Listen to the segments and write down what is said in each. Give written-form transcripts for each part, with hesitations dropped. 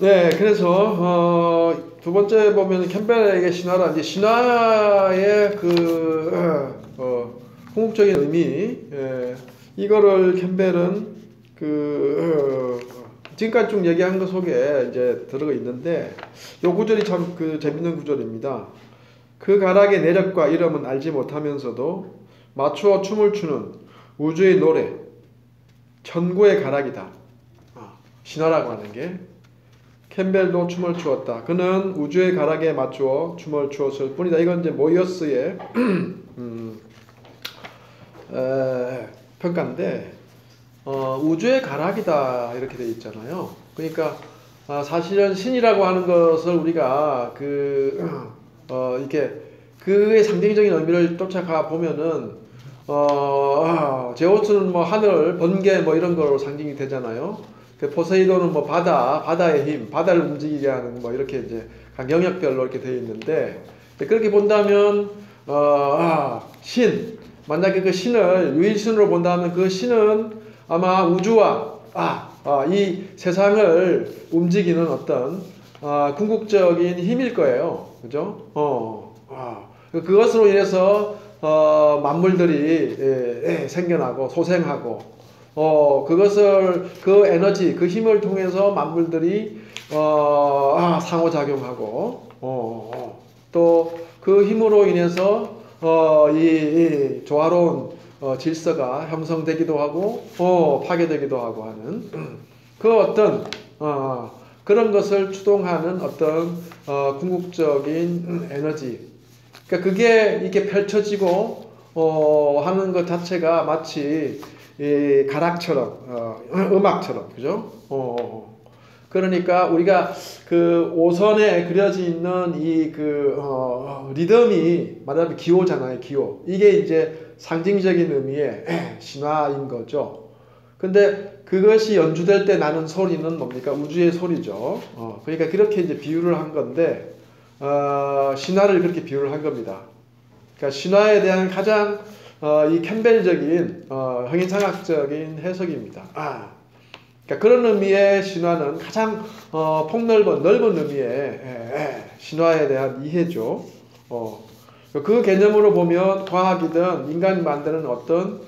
네, 그래서 두 번째 보면 캠벨에게 신화라 이제 신화의 궁극적인 의미, 이거를 캠벨은 지금까지 쭉 얘기한 것 속에 이제 들어가 있는데 요 구절이 참 재밌는 구절입니다. 그 가락의 내력과 이름은 알지 못하면서도 맞추어 춤을 추는 우주의 노래, 천구의 가락이다. 신화라고 하는 게 캠벨도 춤을 추었다. 그는 우주의 가락에 맞추어 춤을 추었을 뿐이다. 이건 이제 모이어스의 평가인데 우주의 가락이다 이렇게 되어 있잖아요. 그러니까 사실은 신이라고 하는 것을 우리가 이렇게 그의 상징적인 의미를 쫓아가 보면은 제우스는 뭐 하늘, 번개 뭐 이런 거로 상징이 되잖아요. 포세이돈은 뭐 바다의 힘, 바다를 움직이게 하는 뭐 이렇게 이제 각 영역별로 이렇게 되어 있는데 그렇게 본다면 신 만약에 그 신을 유일신으로 본다면 그 신은 아마 우주와 이 세상을 움직이는 어떤 궁극적인 힘일 거예요. 그죠? 그것으로 인해서 만물들이 생겨나고 소생하고 그 에너지, 그 힘을 통해서 만물들이 상호작용하고 또 그 힘으로 인해서 이 조화로운 질서가 형성되기도 하고 파괴되기도 하고 하는 그 어떤 그런 것을 추동하는 어떤 궁극적인 에너지. 그러니까 그게 이렇게 펼쳐지고 하는 것 자체가 마치 이 가락처럼 음악처럼 그죠? 그러니까 우리가 그 오선에 그려져 있는 이 리듬이 말하자면 기호잖아요, 기호. 이게 이제 상징적인 의미의 신화인 거죠. 근데 그것이 연주될 때 나는 소리는 뭡니까? 우주의 소리죠. 그러니까 그렇게 이제 비유를 한 건데 신화를 그렇게 비유를 한 겁니다. 그러니까 신화에 대한 가장 이 캠벨적인 형이상학적인 해석입니다. 그러니까 그런 의미의 신화는 가장 넓은 의미의 신화에 대한 이해죠. 그 개념으로 보면 과학이든 인간이 만드는 어떤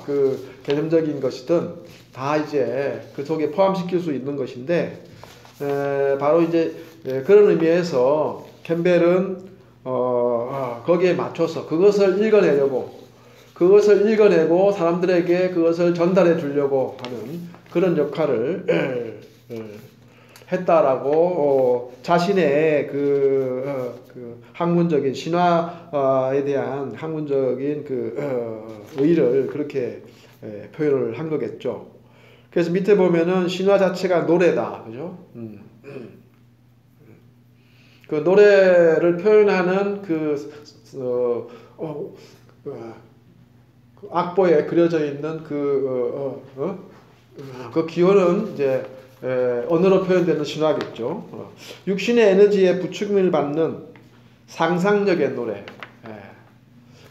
그 개념적인 것이든 다 이제 그 속에 포함시킬 수 있는 것인데 바로 이제 그런 의미에서 캠벨은 거기에 맞춰서 그것을 읽어내고 사람들에게 그것을 전달해 주려고 하는 그런 역할을 했다라고 자신의 학문적인 신화에 대한 학문적인 의의를 그렇게 표현을 한 거겠죠. 그래서 밑에 보면은 신화 자체가 노래다, 그죠? 그 노래를 표현하는 악보에 그려져 있는 그 기호는 이제 언어로 표현되는 신화겠죠. 육신의 에너지에 부추김을 받는 상상력의 노래.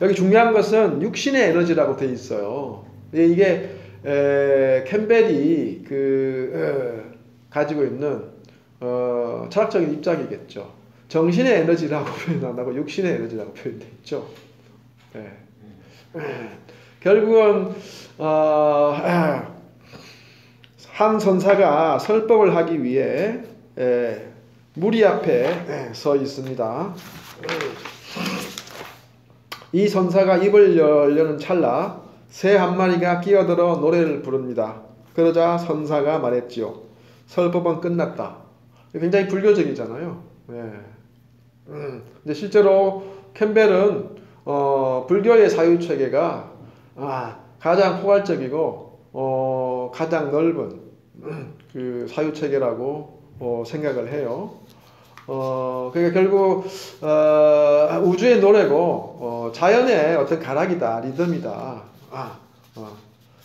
여기 중요한 것은 육신의 에너지라고 되어 있어요. 이게 캠벨이 가지고 있는 철학적인 입장이겠죠. 정신의 에너지라고 표현 안 하고 육신의 에너지라고 표현되어 있죠. 결국은 한 선사가 설법을 하기 위해 무리 앞에 서 있습니다. 이 선사가 입을 열려는 찰나 새 한 마리가 끼어들어 노래를 부릅니다. 그러자 선사가 말했지요. 설법은 끝났다. 굉장히 불교적이잖아요. 근데 실제로 캠벨은 불교의 사유체계가 가장 포괄적이고 가장 넓은 그 사유체계라고 생각을 해요. 그러니까 결국 우주의 노래고 자연의 어떤 가락이다, 리듬이다.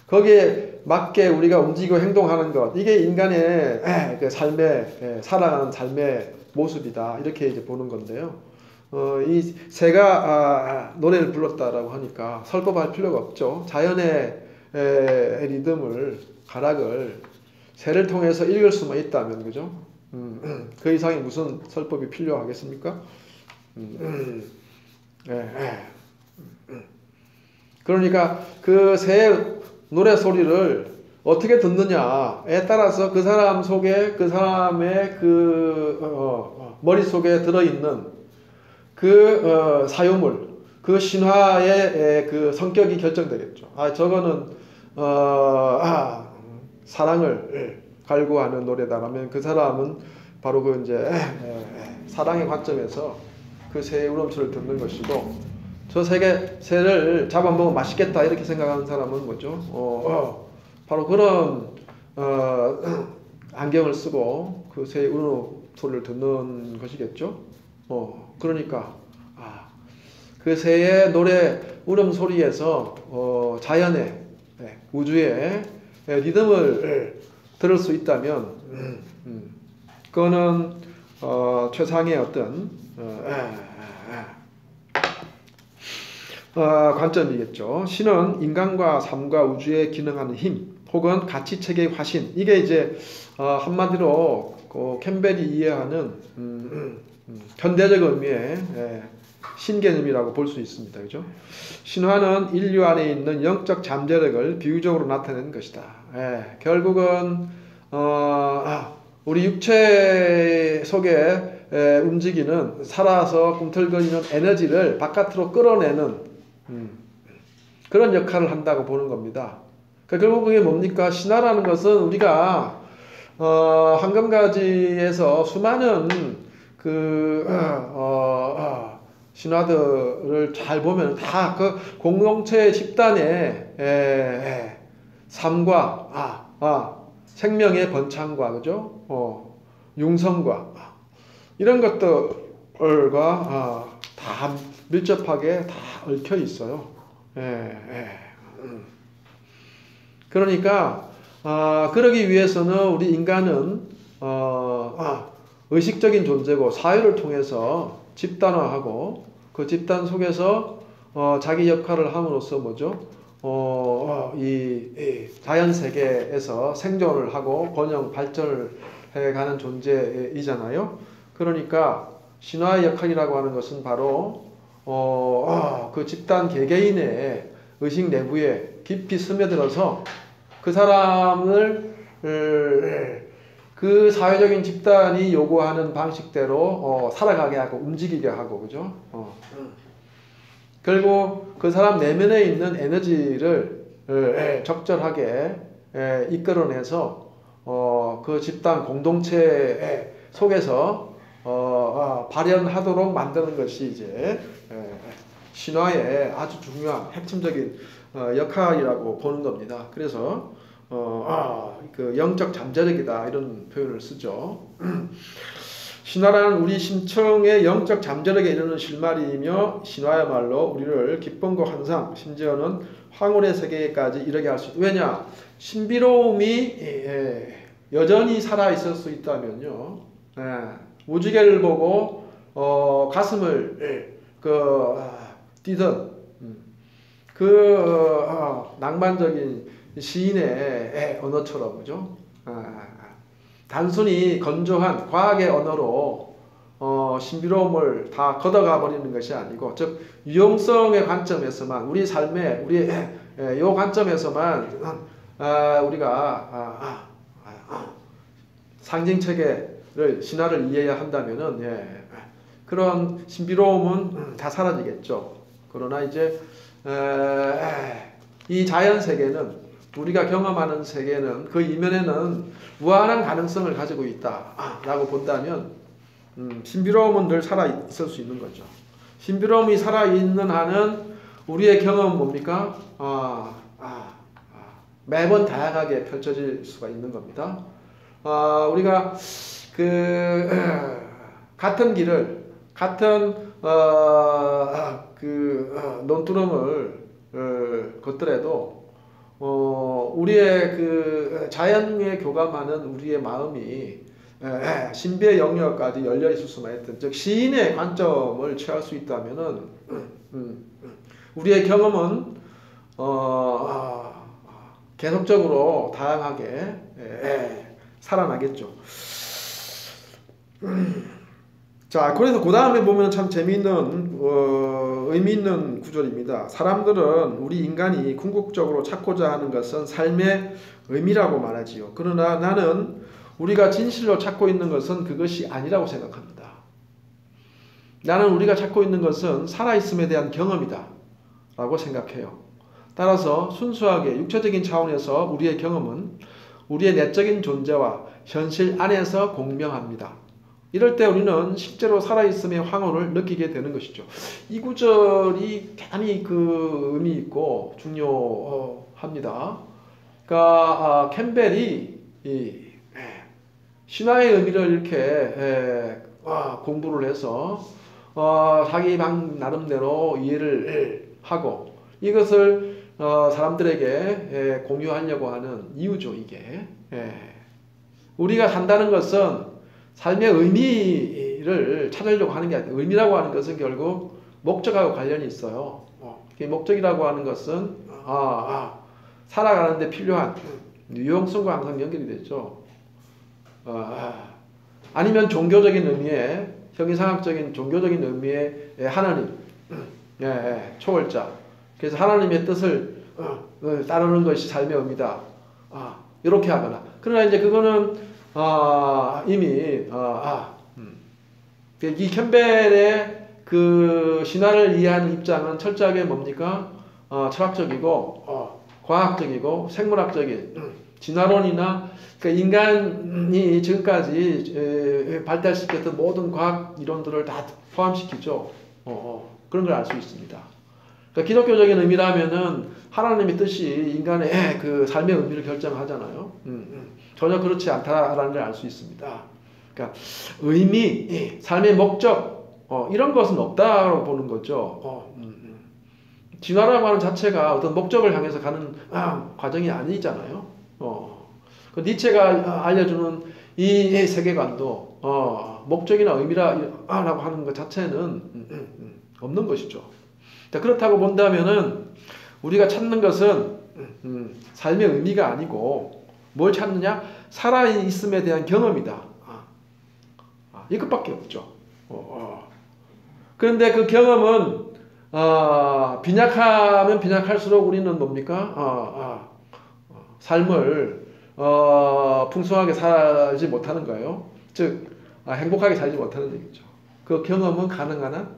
거기에 맞게 우리가 움직이고 행동하는 것, 이게 인간의 그 삶의 살아가는 삶의 모습이다. 이렇게 이제 보는 건데요. 이 새가 노래를 불렀다라고 하니까 설법할 필요가 없죠. 자연의 리듬을 가락을 새를 통해서 읽을 수만 있다면, 그죠? 그 이상의 무슨 설법이 필요하겠습니까? 예, 예. 그러니까 그 새 노래 소리를 어떻게 듣느냐에 따라서 그 사람 속에, 그 사람의 머릿속에 들어있는 사유물, 그 신화의 그 성격이 결정되겠죠. 저거는 사랑을 갈구하는 노래다라면 그 사람은 바로 그 이제 사랑의 관점에서 그 새의 울음소리를 듣는 것이고, 저 새를 잡아먹으면 맛있겠다 이렇게 생각하는 사람은 뭐죠? 바로 그런 안경을 쓰고 그 새의 울음소리를 듣는 것이겠죠. 그러니까 그 새의 노래 울음소리에서 자연의 우주의 리듬을 들을 수 있다면 그거는 최상의 어떤 관점이겠죠. 신은 인간과 삶과 우주에 기능하는 힘 혹은 가치체계의 화신, 이게 이제 한마디로 캠벨이 이해하는 현대적 의미의 신개념이라고 볼 수 있습니다. 그죠? 신화는 인류 안에 있는 영적 잠재력을 비유적으로 나타내는 것이다. 결국은 우리 육체 속에 움직이는, 살아서 꿈틀거리는 에너지를 바깥으로 끌어내는 그런 역할을 한다고 보는 겁니다. 그러니까 결국 그게 뭡니까? 신화라는 것은 우리가 황금가지에서 수많은 신화들을 잘 보면 다 그 공동체 집단의 삶과 생명의 번창과, 그죠? 융성과 이런 것들과 다 밀접하게 다 얽혀 있어요. 그러니까 그러기 위해서는 우리 인간은 의식적인 존재고, 사회를 통해서 집단화하고 그 집단 속에서 자기 역할을 함으로써 뭐죠? 이 자연 세계에서 생존을 하고 번영 발전을 해가는 존재이잖아요. 그러니까 신화의 역할이라고 하는 것은 바로 그 집단 개개인의 의식 내부에 깊이 스며들어서 그 사람을 그 사회적인 집단이 요구하는 방식대로 살아가게 하고 움직이게 하고, 그죠? 결국 그 사람 내면에 있는 에너지를 적절하게 이끌어내서 그 집단 공동체 속에서 발현하도록 만드는 것이 이제 신화의 아주 중요한 핵심적인 역할이라고 보는 겁니다. 그래서 그 영적 잠재력이다 이런 표현을 쓰죠. 신화라는 우리 심청의 영적 잠재력에 이르는 실마리이며, 신화야말로 우리를 기쁨과 환상, 심지어는 황홀의 세계까지 이르게 할 수 있다. 왜냐? 신비로움이 여전히 살아있을 수 있다면요, 무지개를 보고 가슴을 뛰던 낭만적인 시인의 언어처럼, 그죠? 단순히 건조한 과학의 언어로 신비로움을 다 걷어가 버리는 것이 아니고, 즉 유용성의 관점에서만, 우리 삶의 요 관점에서만 우리가 상징 체계를, 신화를 이해해야 한다면은 그런 신비로움은 다 사라지겠죠. 그러나 이제 이 자연 세계는, 우리가 경험하는 세계는 그 이면에는 무한한 가능성을 가지고 있다라고 본다면 신비로움은 늘 살아있을 수 있는 거죠. 신비로움이 살아있는 한은 우리의 경험은 뭡니까? 매번 다양하게 펼쳐질 수가 있는 겁니다. 우리가 같은 길을, 같은 논두렁을 걷더라도 우리의 자연에 교감하는 우리의 마음이 신비의 영역까지 열려 있을 수만 있든, 즉 시인의 관점을 취할 수 있다면은 우리의 경험은 계속적으로 다양하게 살아나겠죠. 자, 그래서 그 다음에 보면 참 재미있는 의미 있는 구절입니다. 사람들은 우리 인간이 궁극적으로 찾고자 하는 것은 삶의 의미라고 말하지요. 그러나 나는 우리가 진실로 찾고 있는 것은 그것이 아니라고 생각합니다. 나는 우리가 찾고 있는 것은 살아있음에 대한 경험이다 라고 생각해요. 따라서 순수하게 육체적인 차원에서 우리의 경험은 우리의 내적인 존재와 현실 안에서 공명합니다. 이럴 때 우리는 실제로 살아있음의 황홀을 느끼게 되는 것이죠. 이 구절이 대단히 그 의미 있고 중요합니다. 그러니까 캠벨이 신화의 의미를 이렇게 공부를 해서 자기 나름대로 이해를 하고 이것을 사람들에게 공유하려고 하는 이유죠. 이게 우리가 산다는 것은 삶의 의미를 찾으려고 하는 게 아니라 의미라고 하는 것은 결국 목적하고 관련이 있어요. 목적이라고 하는 것은 살아가는 데 필요한 유용성과 항상 연결이 되죠. 아니면 종교적인 의미의 형이상학적인 종교적인 의미의 하나님 초월자. 그래서 하나님의 뜻을 따르는 것이 삶의 의미다. 이렇게 하거나. 그러나 이제 그거는 이미 이 캠벨의 그 신화를 이해하는 입장은 철저하게 뭡니까? 철학적이고 과학적이고 생물학적인 진화론이나 그러니까 인간이 지금까지 발달시켰던 모든 과학 이론들을 다 포함시키죠. 그런 걸 알 수 있습니다. 그러니까 기독교적인 의미라면은 하나님의 뜻이 인간의 그 삶의 의미를 결정하잖아요. 전혀 그렇지 않다라는 걸 알 수 있습니다. 그러니까 의미, 삶의 목적 이런 것은 없다고 보는 거죠. 진화라고 하는 자체가 어떤 목적을 향해서 가는 과정이 아니잖아요. 그 니체가 알려주는 이 세계관도 목적이나 의미라고 하는 것 자체는 없는 것이죠. 그렇다고 본다면은 우리가 찾는 것은 삶의 의미가 아니고 뭘 찾느냐? 살아있음에 대한 경험이다. 이것밖에 없죠. 그런데 그 경험은 빈약하면 빈약할수록 우리는 뭡니까? 삶을 풍성하게 살지 못하는 거예요. 즉 행복하게 살지 못하는 얘기죠. 그 경험은 가능한 한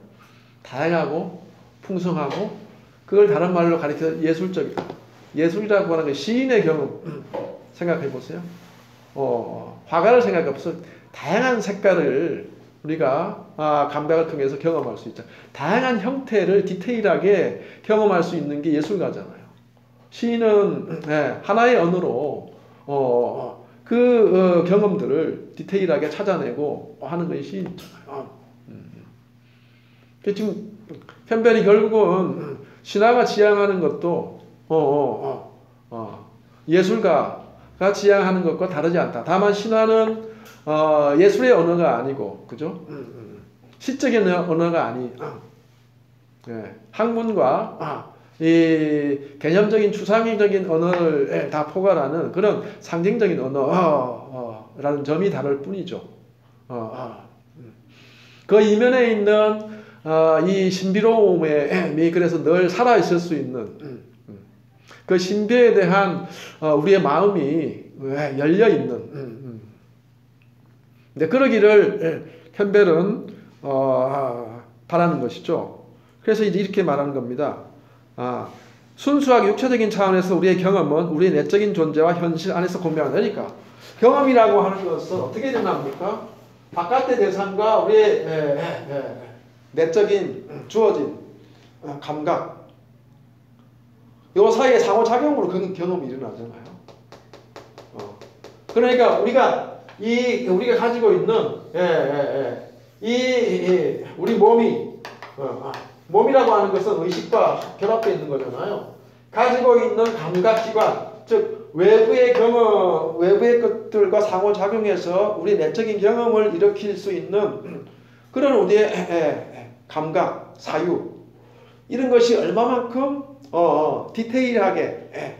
다양하고 풍성하고 그걸 다른 말로 가리켜 예술적이다. 예술이라고 하는 게 시인의 경험 생각해 보세요. 화가를 생각해 보세요. 다양한 색깔을 우리가 감각을 통해서 경험할 수 있죠. 다양한 형태를 디테일하게 경험할 수 있는 게 예술가잖아요. 시인은 하나의 언어로 그 경험들을 디테일하게 찾아내고 하는 것이 시인이잖아요. 지금 캠벨이 결국은 신화가 지향하는 것도 예술가가 지향하는 것과 다르지 않다. 다만 신화는 예술의 언어가 아니고, 그죠? 시적인 언어가 아니, 학문과 이 개념적인 추상적인 언어를 다 포괄하는 그런 상징적인 언어라는 점이 다를 뿐이죠. 그 이면에 있는 이 신비로움에 그래서 늘 살아있을 수 있는 그 신비에 대한 우리의 마음이 열려있는 근데 그러기를 캠벨은 바라는 것이죠. 그래서 이제 이렇게 말하는 겁니다. 순수하게 육체적인 차원에서 우리의 경험은 우리의 내적인 존재와 현실 안에서 공명한다. 그러니까 경험이라고 하는 것은 어떻게 일어납니까? 바깥의 대상과 우리의 내적인 주어진 감각 요 사이의 상호작용으로 그 경험이 일어나잖아요. 그러니까 우리가 가지고 있는 우리 몸이 몸이라고 하는 것은 의식과 결합되어 있는 거잖아요. 가지고 있는 감각기관, 즉 외부의 경험, 외부의 것들과 상호작용해서 우리 내적인 경험을 일으킬 수 있는 그런 우리의 감각, 사유 이런 것이 얼마만큼 디테일하게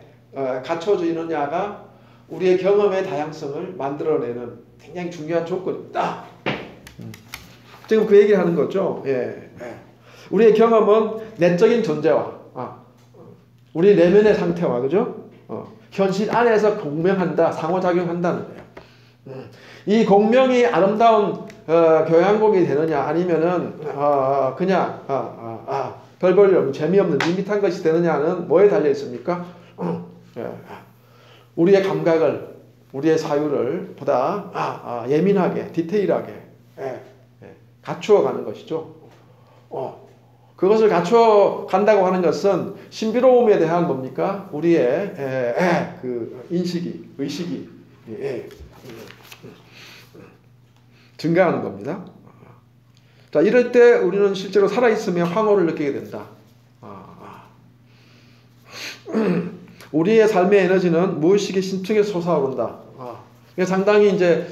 갖춰져 있느냐가 우리의 경험의 다양성을 만들어내는 굉장히 중요한 조건이다. 지금 그 얘기를 하는 거죠. 예. 우리의 경험은 내적인 존재와 우리 내면의 상태와 그죠? 현실 안에서 공명한다, 상호작용한다는 거예요. 이 공명이 아름다운 교양곡이 되느냐 아니면은 그냥 별 볼 일 없는 재미없는 밋밋한 것이 되느냐는 뭐에 달려 있습니까? 우리의 감각을, 우리의 사유를 보다 예민하게, 디테일하게 갖추어 가는 것이죠. 그것을 갖추어 간다고 하는 것은 신비로움에 대한 뭡니까? 우리의 그 인식이, 의식이 증가하는 겁니다. 자, 이럴 때 우리는 실제로 살아있으며 황홀을 느끼게 된다. 우리의 삶의 에너지는 무의식의 심층에서 솟아오른다. 상당히 이제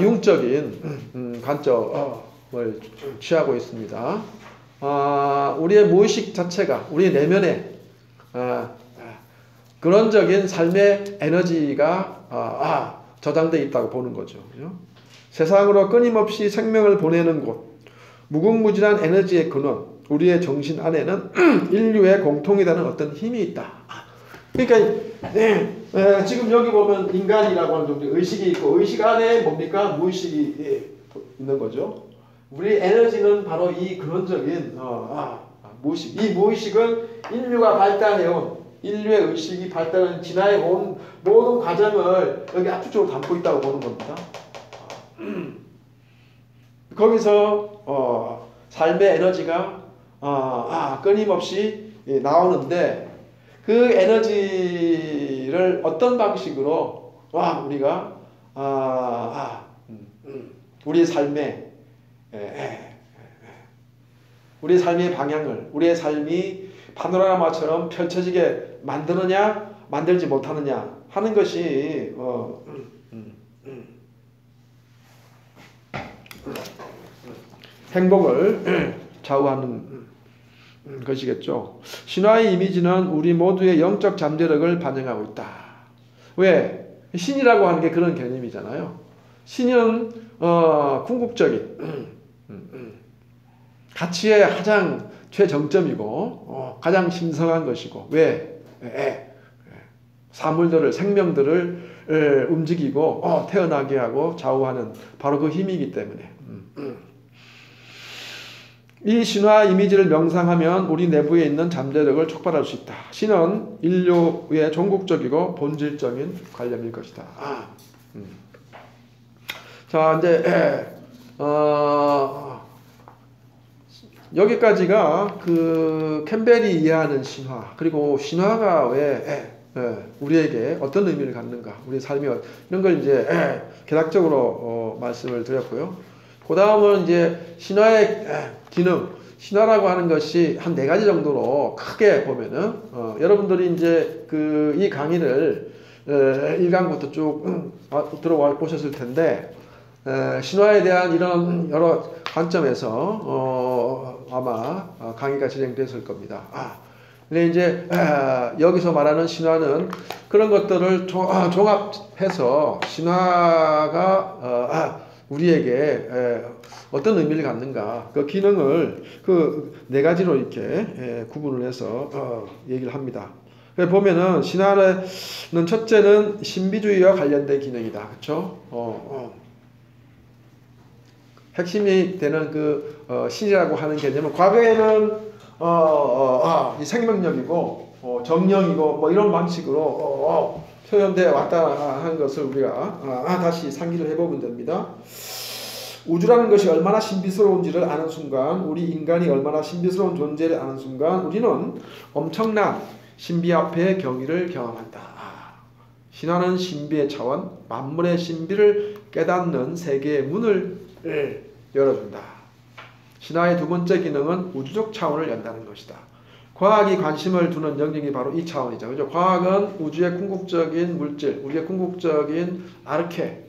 융적인 관점을 취하고 있습니다. 우리의 무의식 자체가 우리 내면에 근원적인 삶의 에너지가 저장되어 있다고 보는 거죠. 세상으로 끊임없이 생명을 보내는 곳, 무궁무진한 에너지의 근원, 우리의 정신 안에는 인류의 공통이라는 어떤 힘이 있다. 그러니까 지금 여기 보면 인간이라고 하는 종류의 의식이 있고 의식 안에 뭡니까? 무의식이 있는 거죠. 우리 에너지는 바로 이 근원적인 무의식. 이 무의식은 인류가 발달해온 인류의 의식이 발달한 진화해온 모든 과정을 여기 압축적으로 담고 있다고 보는 겁니다. 거기서 삶의 에너지가 끊임없이 나오는데 그 에너지를 어떤 방식으로 우리가 우리의 삶의 방향을 우리의 삶이 파노라마처럼 펼쳐지게 만드느냐 만들지 못하느냐 하는 것이 행복을 좌우하는 것이겠죠. 신화의 이미지는 우리 모두의 영적 잠재력을 반영하고 있다. 왜? 신이라고 하는 게 그런 개념이잖아요. 신은 궁극적인 가치의 가장 최정점이고 가장 신성한 것이고 왜? 사물들을 생명들을 움직이고 태어나게 하고 좌우하는 바로 그 힘이기 때문에 이 신화 이미지를 명상하면 우리 내부에 있는 잠재력을 촉발할 수 있다. 신은 인류의 종국적이고 본질적인 관념일 것이다. 자, 이제 여기까지가 그 캠벨이 이해하는 신화 그리고 신화가 왜 우리에게 어떤 의미를 갖는가 우리의 삶이 이런 걸 이제 개략적으로 말씀을 드렸고요. 그 다음은 이제 신화의 기능, 신화라고 하는 것이 한 4가지 정도로 크게 보면은 여러분들이 이제 그 이 강의를 1강부터 쭉 들어와 보셨을 텐데 신화에 대한 이런 여러 관점에서 아마 강의가 진행됐을 겁니다. 근데 이제 여기서 말하는 신화는 그런 것들을 종합해서 신화가 우리에게 어떤 의미를 갖는가 그 기능을 그 4가지로 이렇게 구분을 해서 얘기를 합니다. 보면은 신화는 첫째는 신비주의와 관련된 기능이다. 그렇죠? 핵심이 되는 그 신이라고 하는 개념은 과거에는 이 생명력이고 정령이고 뭐 이런 방식으로 표현돼 왔다 하는 것을 우리가 다시 상기를 해보면 됩니다. 우주라는 것이 얼마나 신비스러운지를 아는 순간 우리 인간이 얼마나 신비스러운 존재를 아는 순간 우리는 엄청난 신비 앞에 경의를 경험한다. 신화는 신비의 차원, 만물의 신비를 깨닫는 세계의 문을 열어준다. 신화의 2번째 기능은 우주적 차원을 연다는 것이다. 과학이 관심을 두는 영역이 바로 이 차원이죠. 그죠? 과학은 우주의 궁극적인 물질, 우리의 궁극적인 아르케,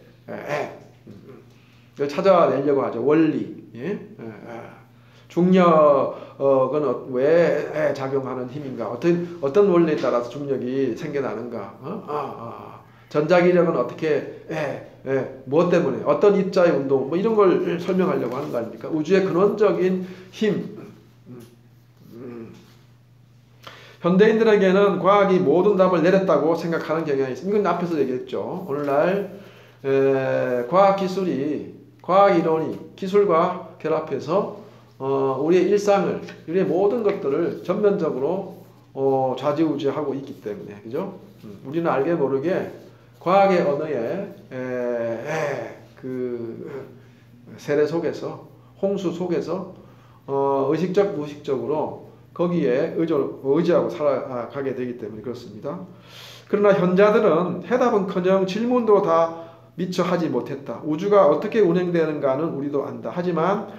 찾아내려고 하죠. 원리. 중력은 왜 작용하는 힘인가? 어떤 원리에 따라서 중력이 생겨나는가? 전자기력은 어떻게 무엇 때문에 어떤 입자의 운동 뭐 이런 걸 설명하려고 하는 거 아닙니까? 우주의 근원적인 힘. 현대인들에게는 과학이 모든 답을 내렸다고 생각하는 경향이 있습니다. 이건 앞에서 얘기했죠. 오늘날 과학기술이 과학 이론이 기술과 결합해서 우리의 일상을 우리의 모든 것들을 전면적으로 좌지우지하고 있기 때문에 그죠? 우리는 알게 모르게 과학의 언어에 그 세례 속에서 홍수 속에서 의식적 무의식적으로 거기에 의지하고 살아가게 되기 때문에 그렇습니다. 그러나 현자들은 해답은커녕 질문도 다 미처 하지 못했다. 우주가 어떻게 운행되는가는 우리도 안다. 하지만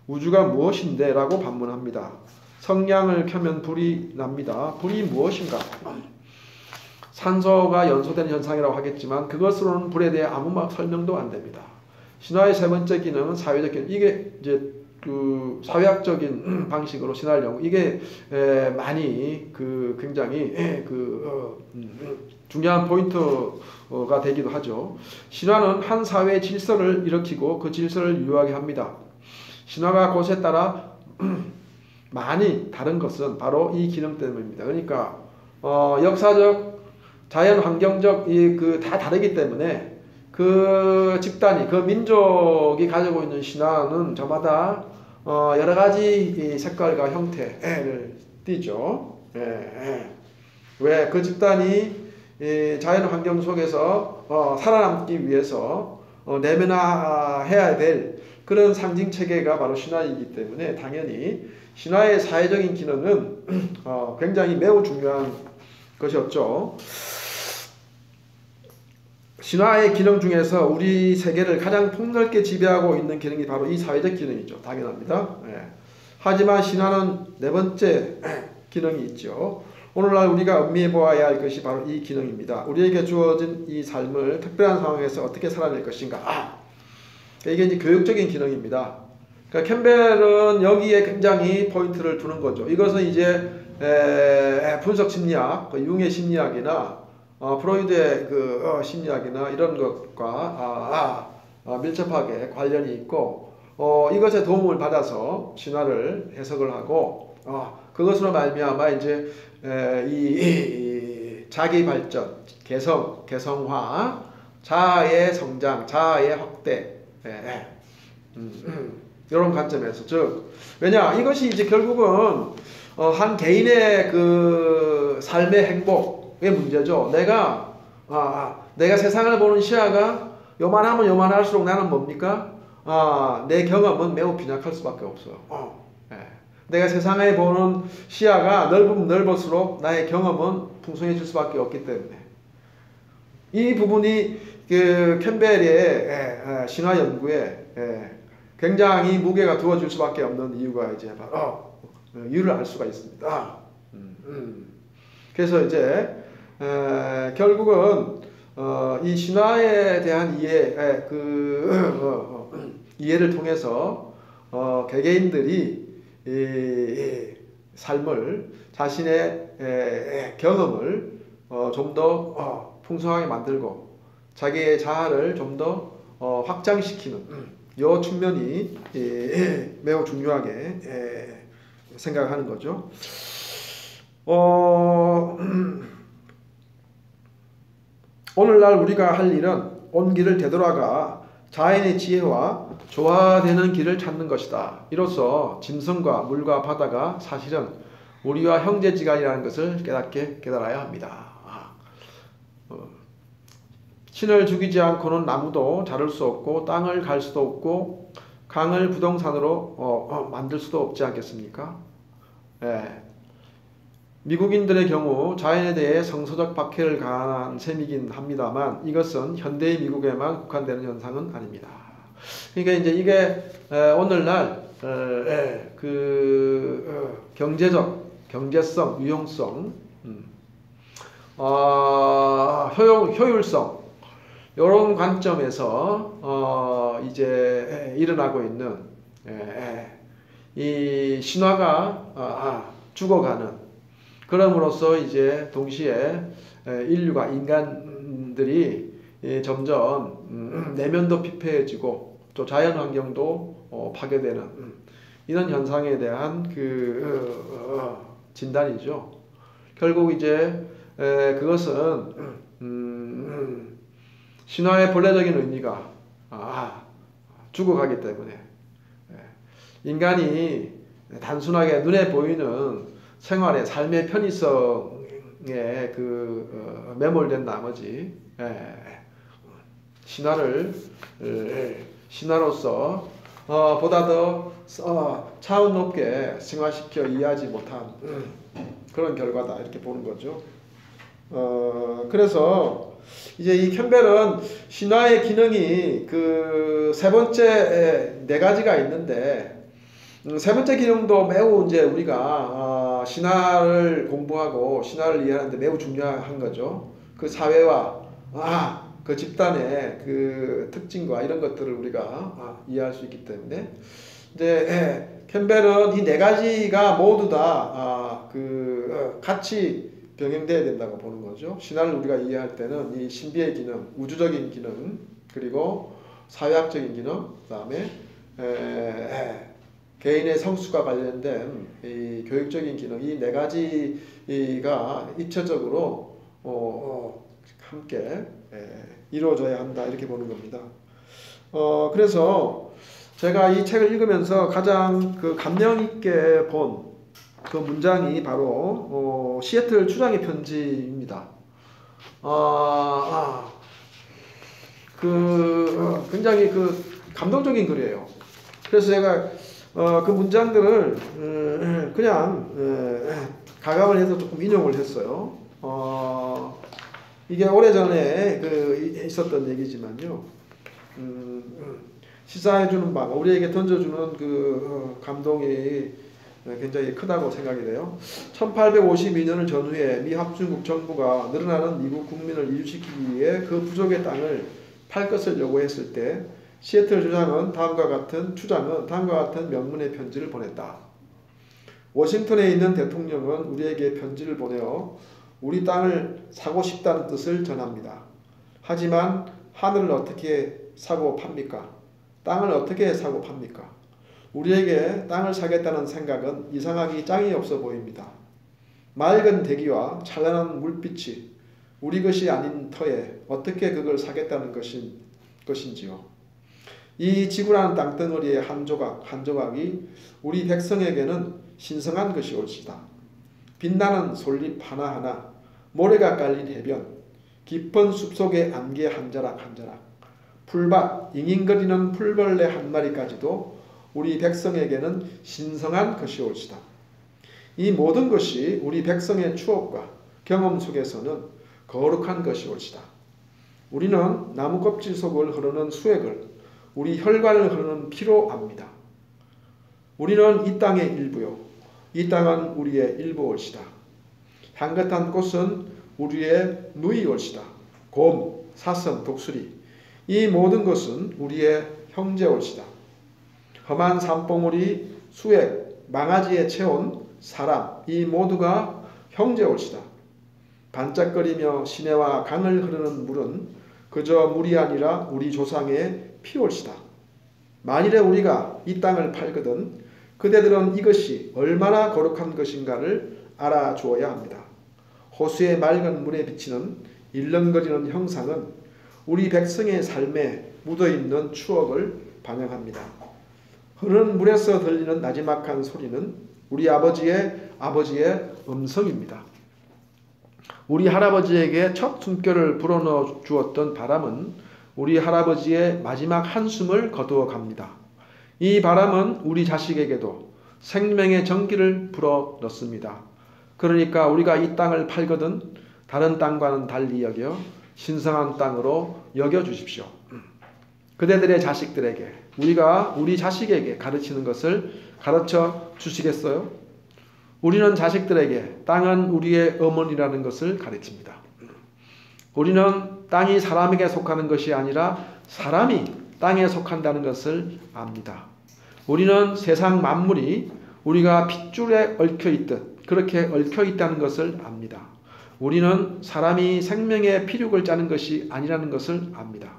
우주가 무엇인데? 라고 반문합니다. 성냥을 켜면 불이 납니다. 불이 무엇인가? 산소가 연소되는 현상이라고 하겠지만 그것으로는 불에 대해 아무 설명도 안 됩니다. 신화의 세 번째 기능은 사회적 기능. 이게 이제 그 사회학적인 방식으로 신화를 연구. 이게 많이 굉장히 중요한 포인트가 되기도 하죠. 신화는 한 사회의 질서를 일으키고 그 질서를 유효하게 합니다. 신화가 곳에 따라 많이 다른 것은 바로 이 기능 때문입니다. 그러니까 역사적, 자연 환경적 다 다르기 때문에 그 집단이, 그 민족이 가지고 있는 신화는 저마다 여러 가지 색깔과 형태를 띠죠. 왜 그 집단이 자연 환경 속에서 살아남기 위해서 내면화해야 될 그런 상징 체계가 바로 신화이기 때문에 당연히 신화의 사회적인 기능은 굉장히 매우 중요한 것이었죠. 신화의 기능 중에서 우리 세계를 가장 폭넓게 지배하고 있는 기능이 바로 이 사회적 기능이죠. 당연합니다. 하지만 신화는 네 번째 기능이 있죠. 오늘날 우리가 음미해 보아야 할 것이 바로 이 기능입니다. 우리에게 주어진 이 삶을 특별한 상황에서 어떻게 살아낼 것인가. 이게 이제 교육적인 기능입니다. 그러니까 캠벨은 여기에 굉장히 포인트를 두는 거죠. 이것은 이제 분석 심리학, 융의 심리학이나 프로이드의 심리학이나 이런 것과 밀접하게 관련이 있고 이것에 도움을 받아서 신화를 해석을 하고 그것으로 말미암아 이제 이 자기 발전, 개성화, 자아의 성장, 자아의 확대, 이런 관점에서 즉 왜냐 이것이 이제 결국은 한 개인의 그 삶의 행복의 문제죠. 내가 세상을 보는 시야가 요만하면 요만할수록 나는 뭡니까? 내 경험은 매우 빈약할 수밖에 없어요. 내가 세상에 보는 시야가 넓으면 넓을수록 나의 경험은 풍성해질 수밖에 없기 때문에 이 부분이 그 캠벨의 신화 연구에 굉장히 무게가 두어질 수밖에 없는 이유가 이제 바로 이유를 알 수가 있습니다. 그래서 이제 결국은 이 신화에 대한 이해를 통해서 개개인들이 삶을 자신의 경험을 좀 더 풍성하게 만들고 자기의 자아를 좀 더 확장시키는 이 측면이 매우 중요하게 생각하는 거죠. 오늘날 우리가 할 일은 온 길을 되돌아가 자연의 지혜와 조화되는 길을 찾는 것이다. 이로써 짐승과 물과 바다가 사실은 우리와 형제지간이라는 것을 깨달아야 합니다. 신을 죽이지 않고는 나무도 자를 수 없고 땅을 갈 수도 없고 강을 부동산으로 만들 수도 없지 않겠습니까? 미국인들의 경우 자연에 대해 성서적 박해를 가한 셈이긴 합니다만 이것은 현대의 미국에만 국한되는 현상은 아닙니다. 그러니까 이제 이게 오늘날 경제성, 유용성, 효율성 이런 관점에서 이제 일어나고 있는 이 신화가 죽어가는 그럼으로써 이제 동시에 인간들의 이들이 점점 내면도 피폐해지고 또 자연 환경도 파괴되는 이런 현상에 대한 진단이죠. 결국 이제 그것은 신화의 본래적인 의미가 죽어가기 때문에 인간이 단순하게 눈에 보이는 생활의 삶의 편의성에 매몰된 나머지 신화로서 보다 더 차원 높게 승화시켜 이해하지 못한 그런 결과다 이렇게 보는 거죠. 그래서 이제 이 캠벨은 신화의 기능이 세 번째 네 가지가 있는데 세 번째 기능도 매우 이제 우리가 신화를 공부하고 신화를 이해하는데 매우 중요한 거죠. 그 사회와 그 집단의 그 특징과 이런 것들을 우리가 이해할 수 있기 때문에 이제 캠벨은 이 네 가지가 모두 다 같이 병행돼야 된다고 보는 거죠. 신화를 우리가 이해할 때는 이 신비의 기능, 우주적인 기능, 그리고 사회학적인 기능, 그다음에 개인의 성숙과 관련된 이 교육적인 기능, 이 네 가지가 입체적으로 함께 이루어져야 한다 이렇게 보는 겁니다. 그래서 제가 이 책을 읽으면서 가장 감명 있게 본 그 문장이 바로 시애틀 추장의 편지입니다. 굉장히 감동적인 글이에요. 그래서 제가 그 문장들을 그냥 가감을 해서 조금 인용을 했어요. 이게 오래전에 있었던 얘기지만요. 시사해주는 바가 우리에게 던져주는 감동이 굉장히 크다고 생각이 돼요. 1852년을 전후해 미 합중국 정부가 늘어나는 미국 국민을 이주시키기 위해 그 부족의 땅을 팔 것을 요구했을 때 시애틀 추장은 다음과 같은 명문의 편지를 보냈다. 워싱턴에 있는 대통령은 우리에게 편지를 보내어 우리 땅을 사고 싶다는 뜻을 전합니다. 하지만 하늘을 어떻게 사고 팝니까? 땅을 어떻게 사고 팝니까? 우리에게 땅을 사겠다는 생각은 이상하기 짝이 없어 보입니다. 맑은 대기와 찬란한 물빛이 우리 것이 아닌 터에 어떻게 그걸 사겠다는 것인지요. 이 지구라는 땅덩어리의 한 조각이 우리 백성에게는 신성한 것이 올시다. 빛나는 솔잎 하나하나, 모래가 깔린 해변, 깊은 숲속의 안개 한 자락, 풀밭, 잉잉거리는 풀벌레 한 마리까지도 우리 백성에게는 신성한 것이 올시다. 이 모든 것이 우리 백성의 추억과 경험 속에서는 거룩한 것이 올시다. 우리는 나무 껍질 속을 흐르는 수액을 우리 혈관을 흐르는 피로 압니다. 우리는 이 땅의 일부요. 이 땅은 우리의 일부 올시다. 향긋한 꽃은 우리의 누이 올시다. 곰, 사슴, 독수리 이 모든 것은 우리의 형제 올시다. 험한 산봉우리, 수액, 망아지에 채운 사람 이 모두가 형제 올시다. 반짝거리며 시내와 강을 흐르는 물은 그저 물이 아니라 우리 조상의 피 올시다. 만일에 우리가 이 땅을 팔거든 그대들은 이것이 얼마나 거룩한 것인가를 알아주어야 합니다. 호수의 맑은 물에 비치는 일렁거리는 형상은 우리 백성의 삶에 묻어있는 추억을 반영합니다. 흐르는 물에서 들리는 나지막한 소리는 우리 아버지의 음성입니다. 우리 할아버지에게 첫 숨결을 불어넣어 주었던 바람은 우리 할아버지의 마지막 한숨을 거두어 갑니다. 이 바람은 우리 자식에게도 생명의 전기를 불어 넣습니다. 그러니까 우리가 이 땅을 팔거든 다른 땅과는 달리 여겨 신성한 땅으로 여겨 주십시오. 그대들의 자식들에게 우리가 우리 자식에게 가르치는 것을 가르쳐 주시겠어요? 우리는 자식들에게 땅은 우리의 어머니라는 것을 가르칩니다. 우리는 땅이 사람에게 속하는 것이 아니라 사람이 땅에 속한다는 것을 압니다. 우리는 세상 만물이 우리가 핏줄에 얽혀있듯 그렇게 얽혀있다는 것을 압니다. 우리는 사람이 생명의 피륙을 짜는 것이 아니라는 것을 압니다.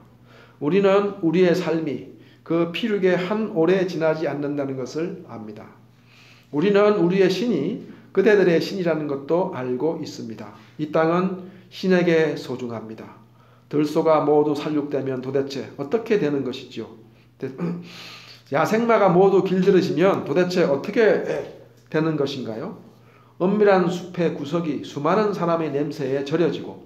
우리는 우리의 삶이 그 피륙에 한 오래 지나지 않는다는 것을 압니다. 우리는 우리의 신이 그대들의 신이라는 것도 알고 있습니다. 이 땅은 신에게 소중합니다. 들소가 모두 살육되면 도대체 어떻게 되는 것이지요? 야생마가 모두 길들여지면 도대체 어떻게 되는 것인가요? 은밀한 숲의 구석이 수많은 사람의 냄새에 절여지고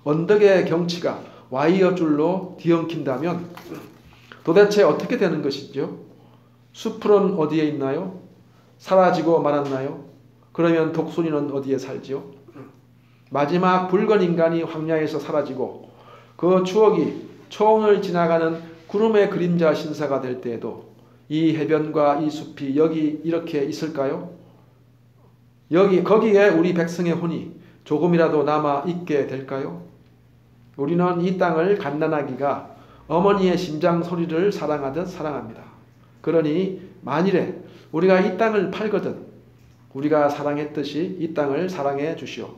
언덕의 경치가 와이어 줄로 뒤엉킨다면 도대체 어떻게 되는 것이죠? 숲은 어디에 있나요? 사라지고 말았나요? 그러면 독수리는 어디에 살지요? 마지막 붉은 인간이 황야에서 사라지고 그 추억이 초원을 지나가는 구름의 그림자 신사가 될 때에도 이 해변과 이 숲이 여기 이렇게 있을까요? 거기에 우리 백성의 혼이 조금이라도 남아 있게 될까요? 우리는 이 땅을 갓난아기가 어머니의 심장 소리를 사랑하듯 사랑합니다. 그러니 만일에 우리가 이 땅을 팔거든 우리가 사랑했듯이 이 땅을 사랑해 주시오.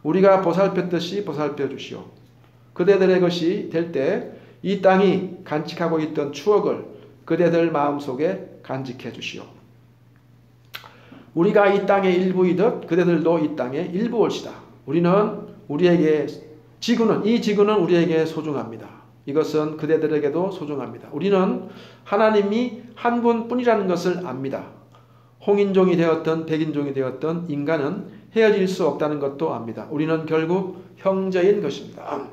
우리가 보살폈듯이 보살펴 주시오. 그대들의 것이 될 때 이 땅이 간직하고 있던 추억을 그대들 마음속에 간직해 주시오. 우리가 이 땅의 일부이듯 그대들도 이 땅의 일부올시다. 이 지구는 우리에게 소중합니다. 이것은 그대들에게도 소중합니다. 우리는 하나님이 한 분뿐이라는 것을 압니다. 홍인종이 되었든 백인종이 되었든 인간은 헤어질 수 없다는 것도 압니다. 우리는 결국 형제인 것입니다.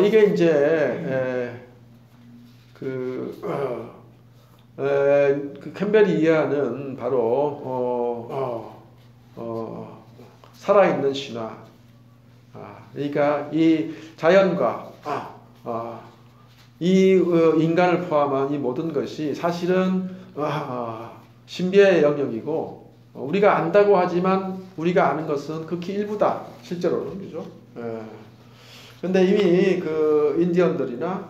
이게 이제 그 캠벨이 이해하는 바로 살아있는 신화. 그러니까 이 자연과 이 인간을 포함한 이 모든 것이 사실은 신비의 영역이고 우리가 안다고 하지만 우리가 아는 것은 극히 일부다. 실제로는 그죠? 근데 이미 그 인디언들이나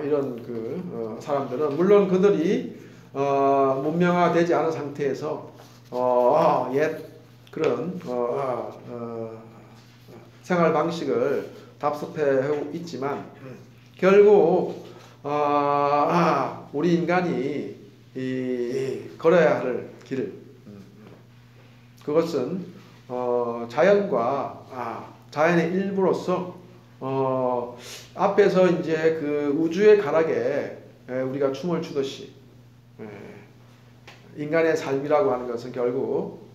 이런 그 사람들은 물론 그들이 문명화되지 않은 상태에서 옛 그런 생활 방식을 답습해 있지만 결국 우리 인간이 걸어야 할 길 그것은 자연과 자연의 일부로서 앞에서 이제 그 우주의 가락에 우리가 춤을 추듯이 인간의 삶이라고 하는 것은 결국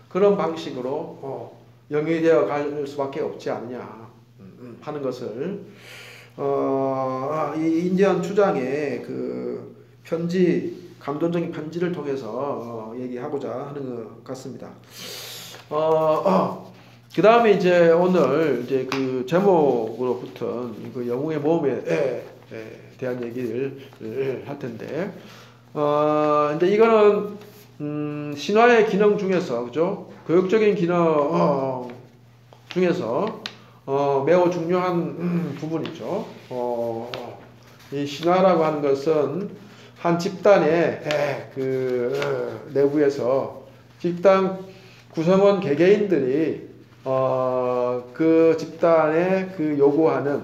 그런 방식으로 영위되어 갈 수밖에 없지 않느냐 하는 것을 이 인디언 주장의 그 편지, 감동적인 편지를 통해서 얘기하고자 하는 것 같습니다. 그 다음에 이제 오늘 이제 그 제목으로 붙은 그 영웅의 모험에 대한 얘기를 할 텐데, 근데 이거는 신화의 기능 중에서 그죠? 교육적인 기능 중에서 매우 중요한 부분이죠. 이 신화라고 하는 것은 한 집단의 그 내부에서 집단 구성원 개개인들이 그 집단의 그 요구하는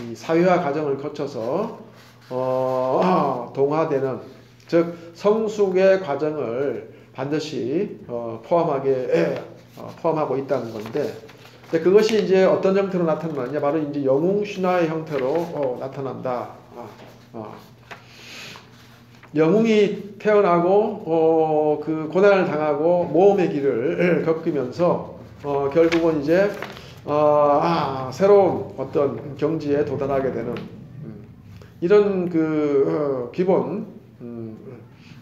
이 사회화 과정을 거쳐서 동화되는 즉 성숙의 과정을 반드시 포함하고 있다는 건데 그것이 이제 어떤 형태로 나타나느냐 바로 이제 영웅 신화의 형태로 나타난다. 영웅이 태어나고 그 고난을 당하고 모험의 길을 겪으면서 결국은 이제 새로운 어떤 경지에 도달하게 되는 이런 그 기본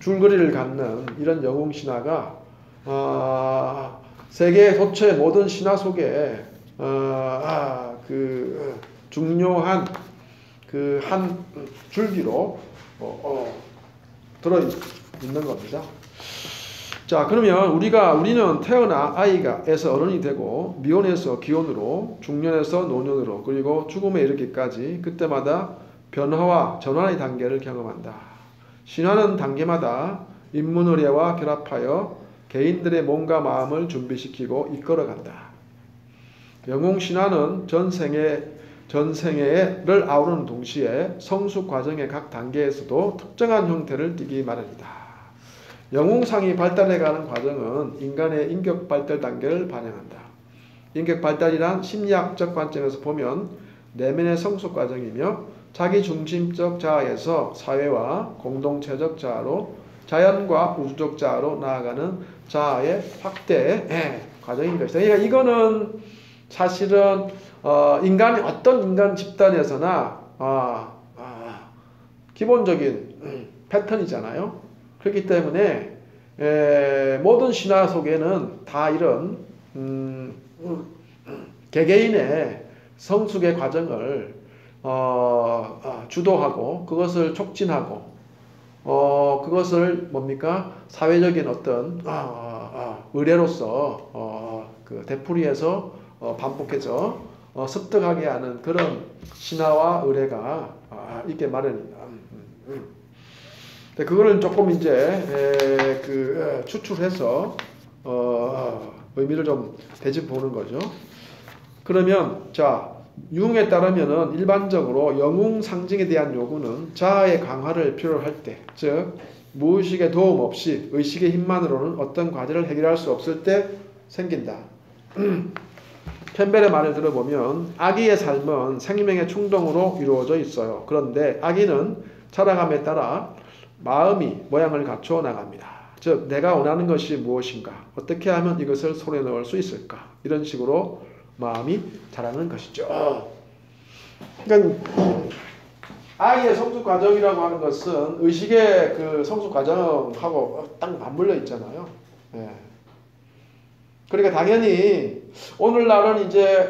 줄거리를 갖는 이런 영웅 신화가 세계 도처의 모든 신화 속에 그 중요한 그 한 줄기로 들어 있는 겁니다. 자, 그러면 우리는 태어나 아이에서 어른이 되고 미혼에서 기혼으로 중년에서 노년으로 그리고 죽음에 이르기까지 그때마다 변화와 전환의 단계를 경험한다. 신화는 단계마다 인문의례와 결합하여 개인들의 몸과 마음을 준비시키고 이끌어간다. 영웅신화는 전생애를 아우르는 동시에 성숙 과정의 각 단계에서도 특정한 형태를 띠기 마련이다. 영웅상이 발달해가는 과정은 인간의 인격 발달 단계를 반영한다. 인격 발달이란 심리학적 관점에서 보면 내면의 성숙 과정이며 자기중심적 자아에서 사회와 공동체적 자아로 자연과 우주적 자아로 나아가는 자아의 확대 과정인 것이다. 그러니까 이거는 사실은 인간이 어떤 인간 집단에서나 기본적인 패턴이잖아요. 그렇기 때문에 모든 신화 속에는 다 이런 개개인의 성숙의 과정을 주도하고 그것을 촉진하고 그것을 뭡니까? 사회적인 어떤 의례로서 그 되풀이해서 반복해서 습득하게 하는 그런 신화와 의례가 있게 마련이다. 그거를 조금 이제 추출해서 의미를 좀 대짚 보는 거죠. 그러면 자 유흥에 따르면은 일반적으로 영웅 상징에 대한 요구는 자아의 강화를 필요로 할 때, 즉 무의식의 도움 없이 의식의 힘만으로는 어떤 과제를 해결할 수 없을 때 생긴다. 캠벨의 말을 들어보면 아기의 삶은 생명의 충동으로 이루어져 있어요. 그런데 아기는 자라감에 따라 마음이 모양을 갖춰 나갑니다. 즉 내가 원하는 것이 무엇인가, 어떻게 하면 이것을 손에 넣을 수 있을까, 이런 식으로 마음이 자라는 것이죠. 그러니까 아이의 성숙 과정이라고 하는 것은 의식의 그 성숙 과정하고 딱 맞물려 있잖아요. 예. 그러니까 당연히 오늘날은 이제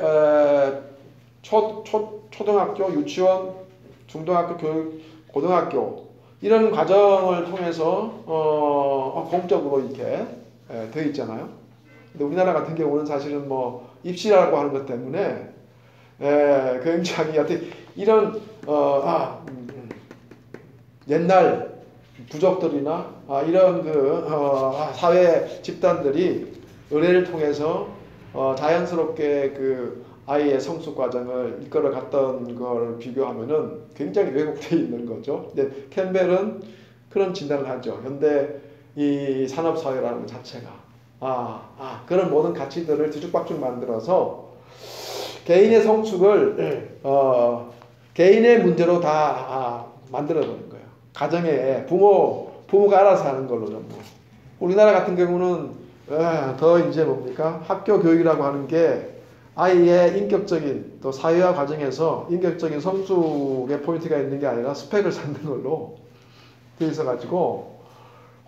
초등학교, 유치원, 중등학교 교육, 고등학교 이런 과정을 통해서 공적으로 이렇게 되어 있잖아요. 근데 우리나라 같은 경우는 사실은 뭐 입시라고 하는 것 때문에 굉장히 어떻게 이런 옛날 부족들이나 이런 그 사회 집단들이 의례를 통해서 자연스럽게 그 아이의 성숙 과정을 이끌어 갔던 걸 비교하면은 굉장히 왜곡되어 있는 거죠. 근데 캠벨은 그런 진단을 하죠. 현대 이 산업 사회라는 것 자체가 그런 모든 가치들을 뒤죽박죽 만들어서 개인의 성숙을 개인의 문제로 다 만들어버린 거예요. 가정에 부모가 알아서 하는 걸로 전부. 우리나라 같은 경우는 더 이제 뭡니까? 학교 교육이라고 하는 게 아이의 인격적인 또 사회화 과정에서 인격적인 성숙의 포인트가 있는 게 아니라 스펙을 쌓는 걸로 되어 있어가지고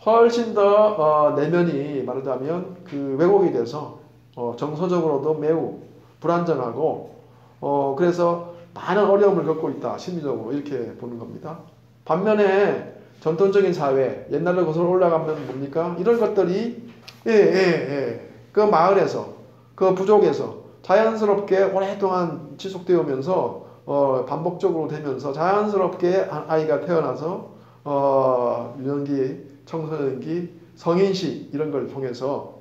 훨씬 더 내면이 말하자면 그 왜곡이 돼서 정서적으로도 매우 불안정하고 그래서 많은 어려움을 겪고 있다. 심리적으로 이렇게 보는 겁니다. 반면에 전통적인 사회, 옛날로 거슬러 올라가면 뭡니까? 이런 것들이 그 마을에서 그 부족에서 자연스럽게 오랫동안 지속되면서 반복적으로 되면서 자연스럽게 아이가 태어나서 유년기, 청소년기, 성인시 이런 걸 통해서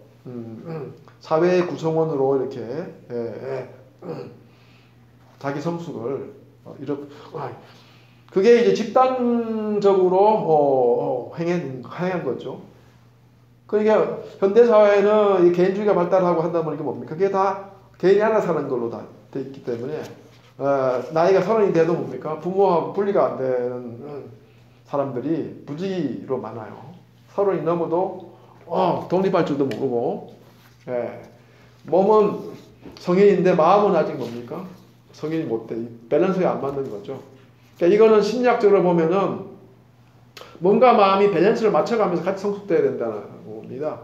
사회의 구성원으로 이렇게 자기 성숙을 이렇게 그게 이제 집단적으로 행한 거죠. 그러니까 현대 사회는 이 개인주의가 발달하고 한다 보니까 뭡니까? 그게 다 개인이 알아서 사는 걸로 다 돼 있기 때문에 나이가 30이 돼도 뭡니까? 부모하고 분리가 안 되는 사람들이 무지로 많아요. 30이 넘어도 독립할 줄도 모르고 몸은 성인인데 마음은 아직 뭡니까? 성인이 못 돼. 밸런스가 안 맞는 거죠. 그러니까 이거는 심리학적으로 보면은 몸과 마음이 밸런스를 맞춰가면서 같이 성숙돼야 된다는 겁니다.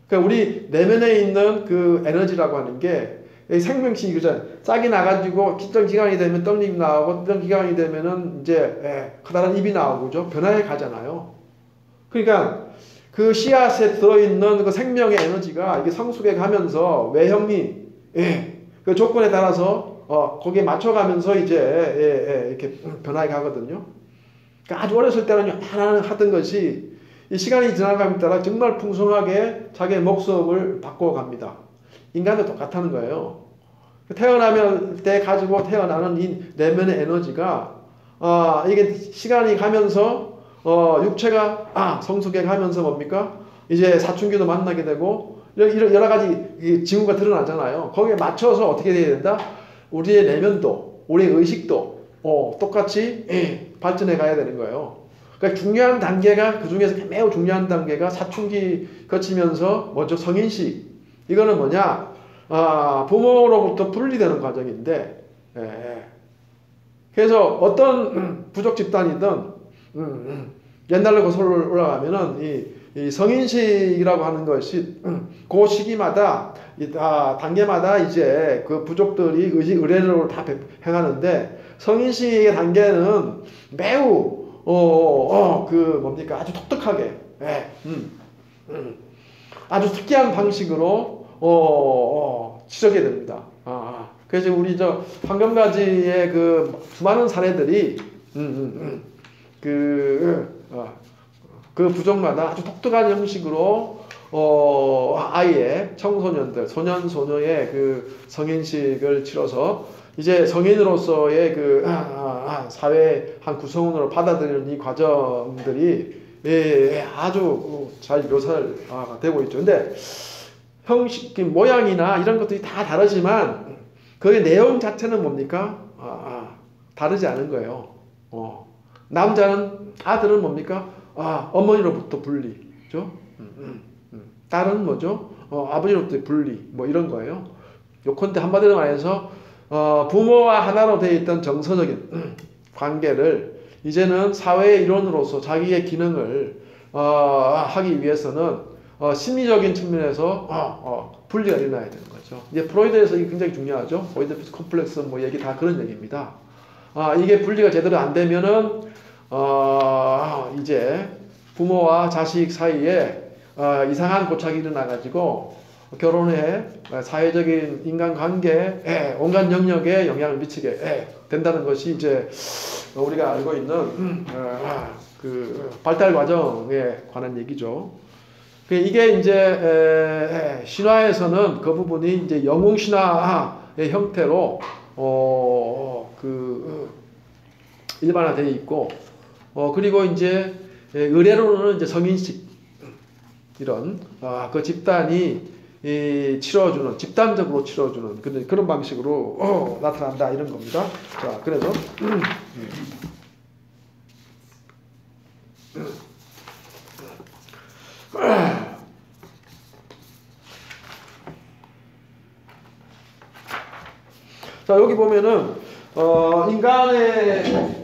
그러니까 우리 내면에 있는 그 에너지라고 하는 게 생명식 이거잖아요. 싹이 나가지고 특정 기간이 되면 떡잎이 나오고 특정 기간이 되면은 이제 커다란 잎이 나오고 그죠? 변화해 가잖아요. 그러니까 그 씨앗에 들어있는 그 생명의 에너지가 이게 성숙해 가면서 외형이 그 조건에 따라서 거기에 맞춰가면서 이제 이렇게 변화해 가거든요. 그러니까 아주 어렸을 때는 하나는 하던 것이 이 시간이 지나감에 따라 정말 풍성하게 자기의 목적을 바꿔갑니다. 인간도 똑같다는 거예요. 태어나면 때 가지고 태어나는 이 내면의 에너지가 이게 시간이 가면서 육체가 성숙해 가면서 뭡니까? 이제 사춘기도 만나게 되고 이런 여러 가지 징후가 드러나잖아요. 거기에 맞춰서 어떻게 돼야 된다? 우리의 내면도, 우리의 의식도 똑같이 발전해 가야 되는 거예요. 그러니까 중요한 단계가 그 중에서 매우 중요한 단계가 사춘기 거치면서 먼저 성인식. 이거는 뭐냐? 부모로부터 분리되는 과정인데, 그래서 어떤 부족 집단이든 옛날로 거슬러 올라가면은 이 성인식이라고 하는 것이 그 시기마다 단계마다 이제 그 부족들이 의례적으로 다 행하는데 성인식의 단계는 매우 뭡니까 아주 독특하게 아주 특이한 방식으로 치르게 됩니다. 그래서 우리 저 황금가지의 그 수많은 사례들이 그 부족마다 아주 독특한 형식으로 아이의 청소년들, 소년, 소녀의 그 성인식을 치러서 이제 성인으로서의 그 사회 한 구성원으로 받아들이는 이 과정들이 아주 잘 묘사가 되고 있죠. 근데 형식, 모양이나 이런 것들이 다 다르지만 그 내용 자체는 뭡니까? 다르지 않은 거예요. 남자는 아들은 뭡니까? 어머니로부터 분리죠. 딸은 뭐죠? 아버지로부터 분리 뭐 이런 거예요. 요컨대 한마디로 말해서 부모와 하나로 되어 있던 정서적인 관계를 이제는 사회의 일원으로서 자기의 기능을 하기 위해서는 심리적인 측면에서 분리가 일어나야 되는 거죠. 이제 프로이드에서 이게 굉장히 중요하죠. 오이디푸스 컴플렉스 뭐 얘기 다 그런 얘기입니다. 이게 분리가 제대로 안 되면은 이제 부모와 자식 사이에 이상한 고착이 일어나가지고 결혼에 사회적인 인간관계에 온갖 영역에 영향을 미치게 된다는 것이 이제 우리가 알고 있는 그 발달 과정에 관한 얘기죠. 이게 이제 신화에서는 그 부분이 이제 영웅 신화의 형태로 일반화되어 있고 그리고 이제 의례로는 이제 성인식 이런 그 집단이 치러주는 집단적으로 치러주는 그런 방식으로 나타난다 이런 겁니다. 자, 그래서 자, 여기 보면은 인간의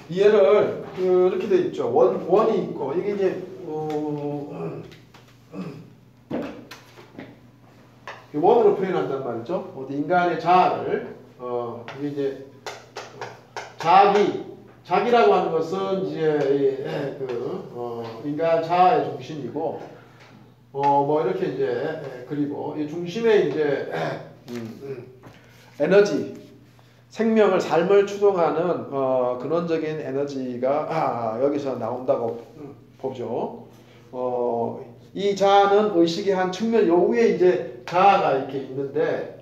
이해를 이렇게 돼 있죠. 원이 있고 이게 이제 원으로 표현한단 말이죠. 인간의 자아를 이게 이제 자기라고 하는 것은 이제 인간 자아의 중심이고 뭐 이렇게 이제 그리고 이 중심에 이제 에너지 생명을 삶을 추동하는 근원적인 에너지가 여기서 나온다고 보죠. 이 자아는 의식의 한 측면 요 위에 이제 자아가 이렇게 있는데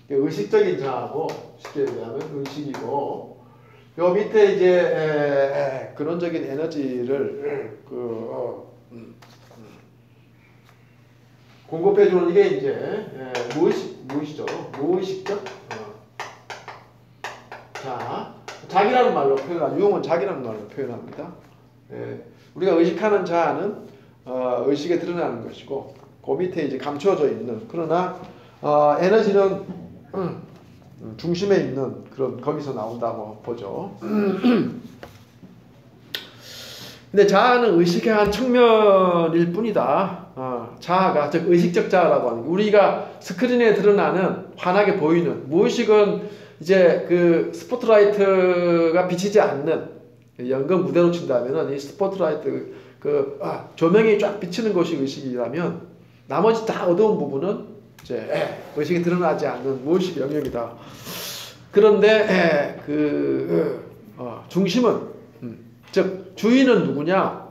의식적인 자아고 쉽게 얘기하면 의식이고 요 밑에 이제 근원적인 에너지를 공급해주는 이게 이제 무의식이죠. 무의식적 자기라는 말로 표현하죠. 유용은 자기라는 말로 표현합니다. 우리가 의식하는 자아는 의식에 드러나는 것이고 그 밑에 이제 감춰져 있는 그러나 에너지는 중심에 있는 그런 거기서 나온다고 보죠. 근데 자아는 의식의 한 측면일 뿐이다. 자아가 즉 의식적 자아라고 하는 게 우리가 스크린에 드러나는 환하게 보이는 무의식은 이제 그 스포트라이트가 비치지 않는 연극 무대로 친다면은 이 스포트라이트 조명이 쫙 비치는 것이 의식이라면 나머지 다 어두운 부분은 이제 의식이 드러나지 않는 무의식 영역이다. 그런데 중심은 즉 주인은 누구냐?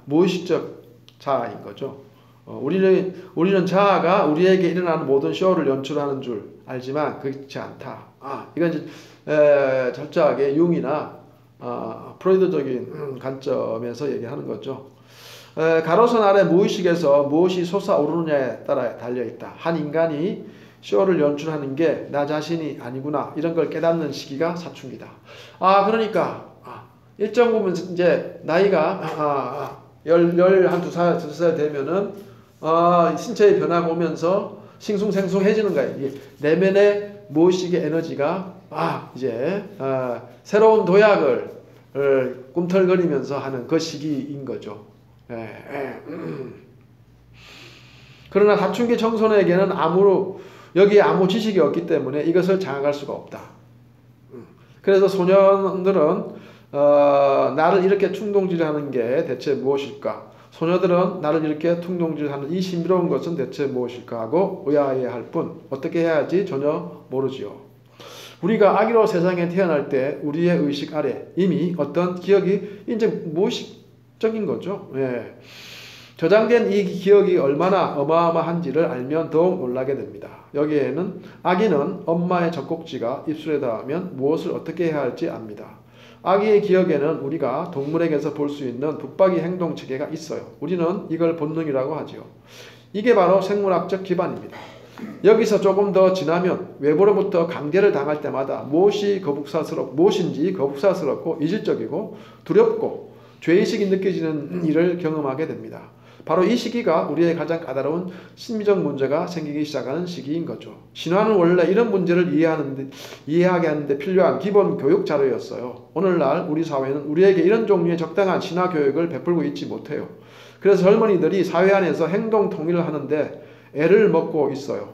무의식적 자아인 거죠. 우리는 자아가 우리에게 일어나는 모든 쇼를 연출하는 줄 알지만 그렇지 않다. 이건 이제 철저하게 융이나 프로이드적인 관점에서 얘기하는 거죠. 가로선 아래 무의식에서 무엇이 솟아오르느냐에 따라 달려있다. 한 인간이 쇼를 연출하는 게 나 자신이 아니구나 이런 걸 깨닫는 시기가 사춘기다. 그러니까 일정 부분 이제 나이가 12살, 2살 되면은 신체의 변화가 오면서 싱숭생숭해지는 거예요. 이게 내면의 무의식의 에너지가 이제 새로운 도약을 꿈틀거리면서 하는 그 시기인 거죠. 그러나 사춘기 청소년에게는 여기에 아무 지식이 없기 때문에 이것을 장악할 수가 없다. 그래서 소년들은 나를 이렇게 충동질하는 게 대체 무엇일까? 소녀들은 나를 이렇게 충동질하는 이 신비로운 것은 대체 무엇일까 하고 의아해할 뿐 어떻게 해야 할지 전혀 모르지요. 우리가 아기로 세상에 태어날 때 우리의 의식 아래 이미 어떤 기억이 이제 무의식적인 거죠. 저장된 이 기억이 얼마나 어마어마한지를 알면 더욱 놀라게 됩니다. 여기에는 아기는 엄마의 젖꼭지가 입술에 닿으면 무엇을 어떻게 해야 할지 압니다. 아기의 기억에는 우리가 동물에게서 볼 수 있는 붙박이 행동 체계가 있어요. 우리는 이걸 본능이라고 하지요. 이게 바로 생물학적 기반입니다. 여기서 조금 더 지나면 외부로부터 강제를 당할 때마다 무엇인지 거북사스럽고 이질적이고 두렵고 죄의식이 느껴지는 일을 경험하게 됩니다. 바로 이 시기가 우리의 가장 까다로운 심리적 문제가 생기기 시작하는 시기인 거죠. 신화는 원래 이런 문제를 이해하게 하는데 필요한 기본 교육 자료였어요. 오늘날 우리 사회는 우리에게 이런 종류의 적당한 신화 교육을 베풀고 있지 못해요. 그래서 젊은이들이 사회 안에서 행동 통일을 하는데 애를 먹고 있어요.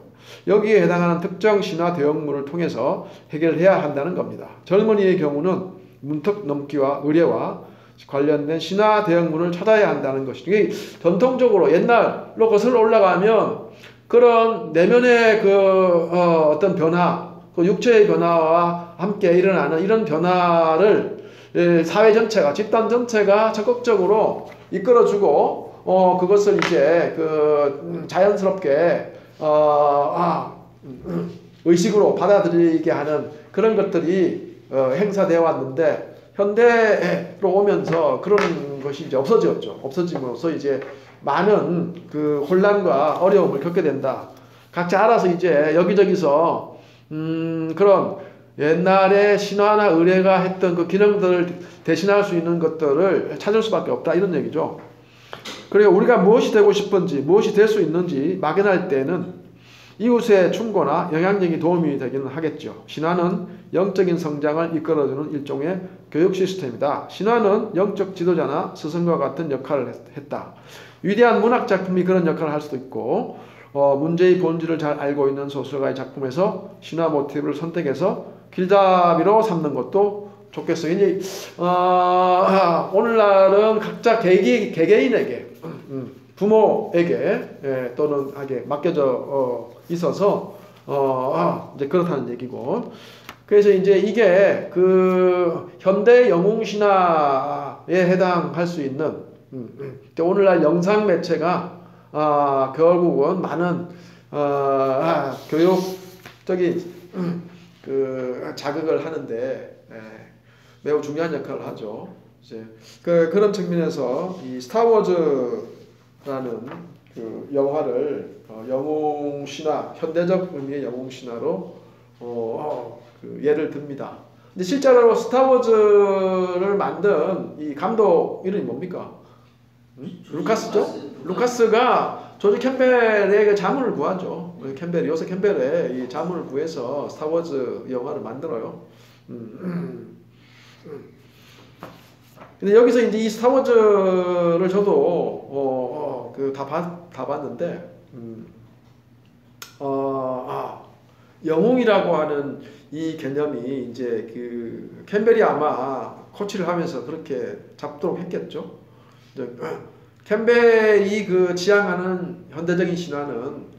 여기에 해당하는 특정 신화 대형물을 통해서 해결해야 한다는 겁니다. 젊은이의 경우는 문턱 넘기와 의례와 관련된 신화 대형물을 찾아야 한다는 것이죠. 이게 전통적으로 옛날로 거슬러 올라가면 그런 내면의 어떤 변화, 그 육체의 변화와 함께 일어나는 이런 변화를 사회 전체가, 집단 전체가 적극적으로 이끌어주고 그것을 이제 자연스럽게 의식으로 받아들이게 하는 그런 것들이 행사되어 왔는데 현대로 오면서 그런 것이 이제 없어졌죠. 없어짐으로써 이제 많은 그 혼란과 어려움을 겪게 된다. 각자 알아서 이제 여기저기서 그런 옛날에 신화나 의례가 했던 그 기능들을 대신할 수 있는 것들을 찾을 수밖에 없다. 이런 얘기죠. 그리고 우리가 무엇이 되고 싶은지, 무엇이 될 수 있는지 막연할 때는 이웃의 충고나 영향력이 도움이 되기는 하겠죠. 신화는 영적인 성장을 이끌어주는 일종의 교육 시스템이다. 신화는 영적 지도자나 스승과 같은 역할을 했다. 위대한 문학 작품이 그런 역할을 할 수도 있고 문제의 본질을 잘 알고 있는 소설가의 작품에서 신화 모티브를 선택해서 길잡이로 삼는 것도 좋겠어요. 이제 오늘날은 각자 개개인에게 부모에게 또는 맡겨져 있어서 이제 그렇다는 얘기고, 그래서 이제 이게 그 현대 영웅 신화에 해당할 수 있는 오늘날 영상 매체가 결국은 많은 교육적인 그 자극을 하는데 매우 중요한 역할을 하죠. 이제 그런 측면에서 이 스타워즈라는 그 영화를 영웅 신화, 현대적 의미의 영웅 신화로 그 예를 듭니다. 근데 실제로 스타워즈를 만든 이 감독 이름이 뭡니까? 루카스죠? 루카스가 조지 캠벨에게 자문을 구하죠. 요새 캠벨에 이 자문을 구해서 스타워즈 영화를 만들어요. 근데 여기서 이제 이 스타워즈를 저도 다 봤는데 영웅이라고 하는 이 개념이 이제 그 캠벨이 아마 코치를 하면서 그렇게 잡도록 했겠죠. 캠벨이 그 지향하는 현대적인 신화는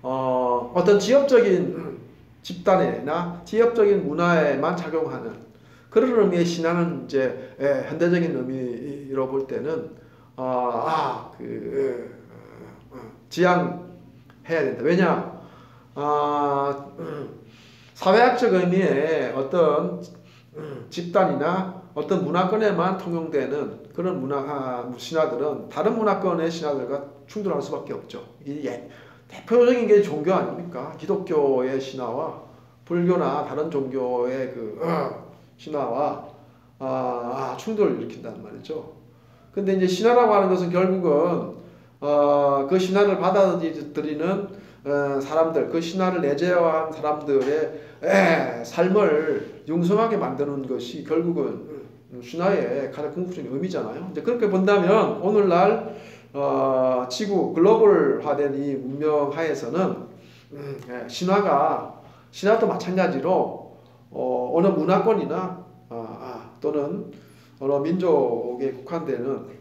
어떤 지역적인 집단이나 지역적인 문화에만 작용하는 그런 의미의 신화는 이제 현대적인 의미로 볼 때는 지양해야 된다. 왜냐? 사회학적 의미의 어떤 집단이나 어떤 문화권에만 통용되는 그런 신화들은 다른 문화권의 신화들과 충돌할 수밖에 없죠. 이게 대표적인 게 종교 아닙니까? 기독교의 신화와 불교나 다른 종교의 그 신화와 충돌을 일으킨다는 말이죠. 근데 이제 신화라고 하는 것은 결국은 그 신화를 받아들이는 사람들, 그 신화를 내재화한 사람들의 삶을 융성하게 만드는 것이 결국은 신화의 가장 궁극적인 의미잖아요. 이제 그렇게 본다면 오늘날 지구 글로벌화된 이 문명 하에서는 신화도 마찬가지로 어느 문화권이나 또는 어느 민족에 국한되는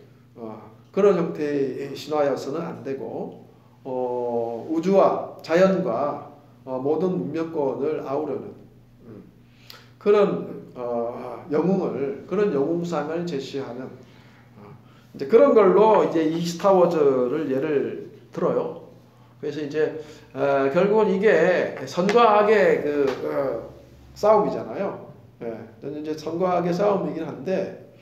그런 형태의 신화여서는 안 되고 우주와 자연과 모든 문명권을 아우르는 그런 그런 영웅상을 제시하는 이제 그런 걸로 이제 이 스타워즈를 예를 들어요. 그래서 이제 결국은 이게 선과 악의 싸움이잖아요. 저는 이제 선과 악의 싸움이긴 한데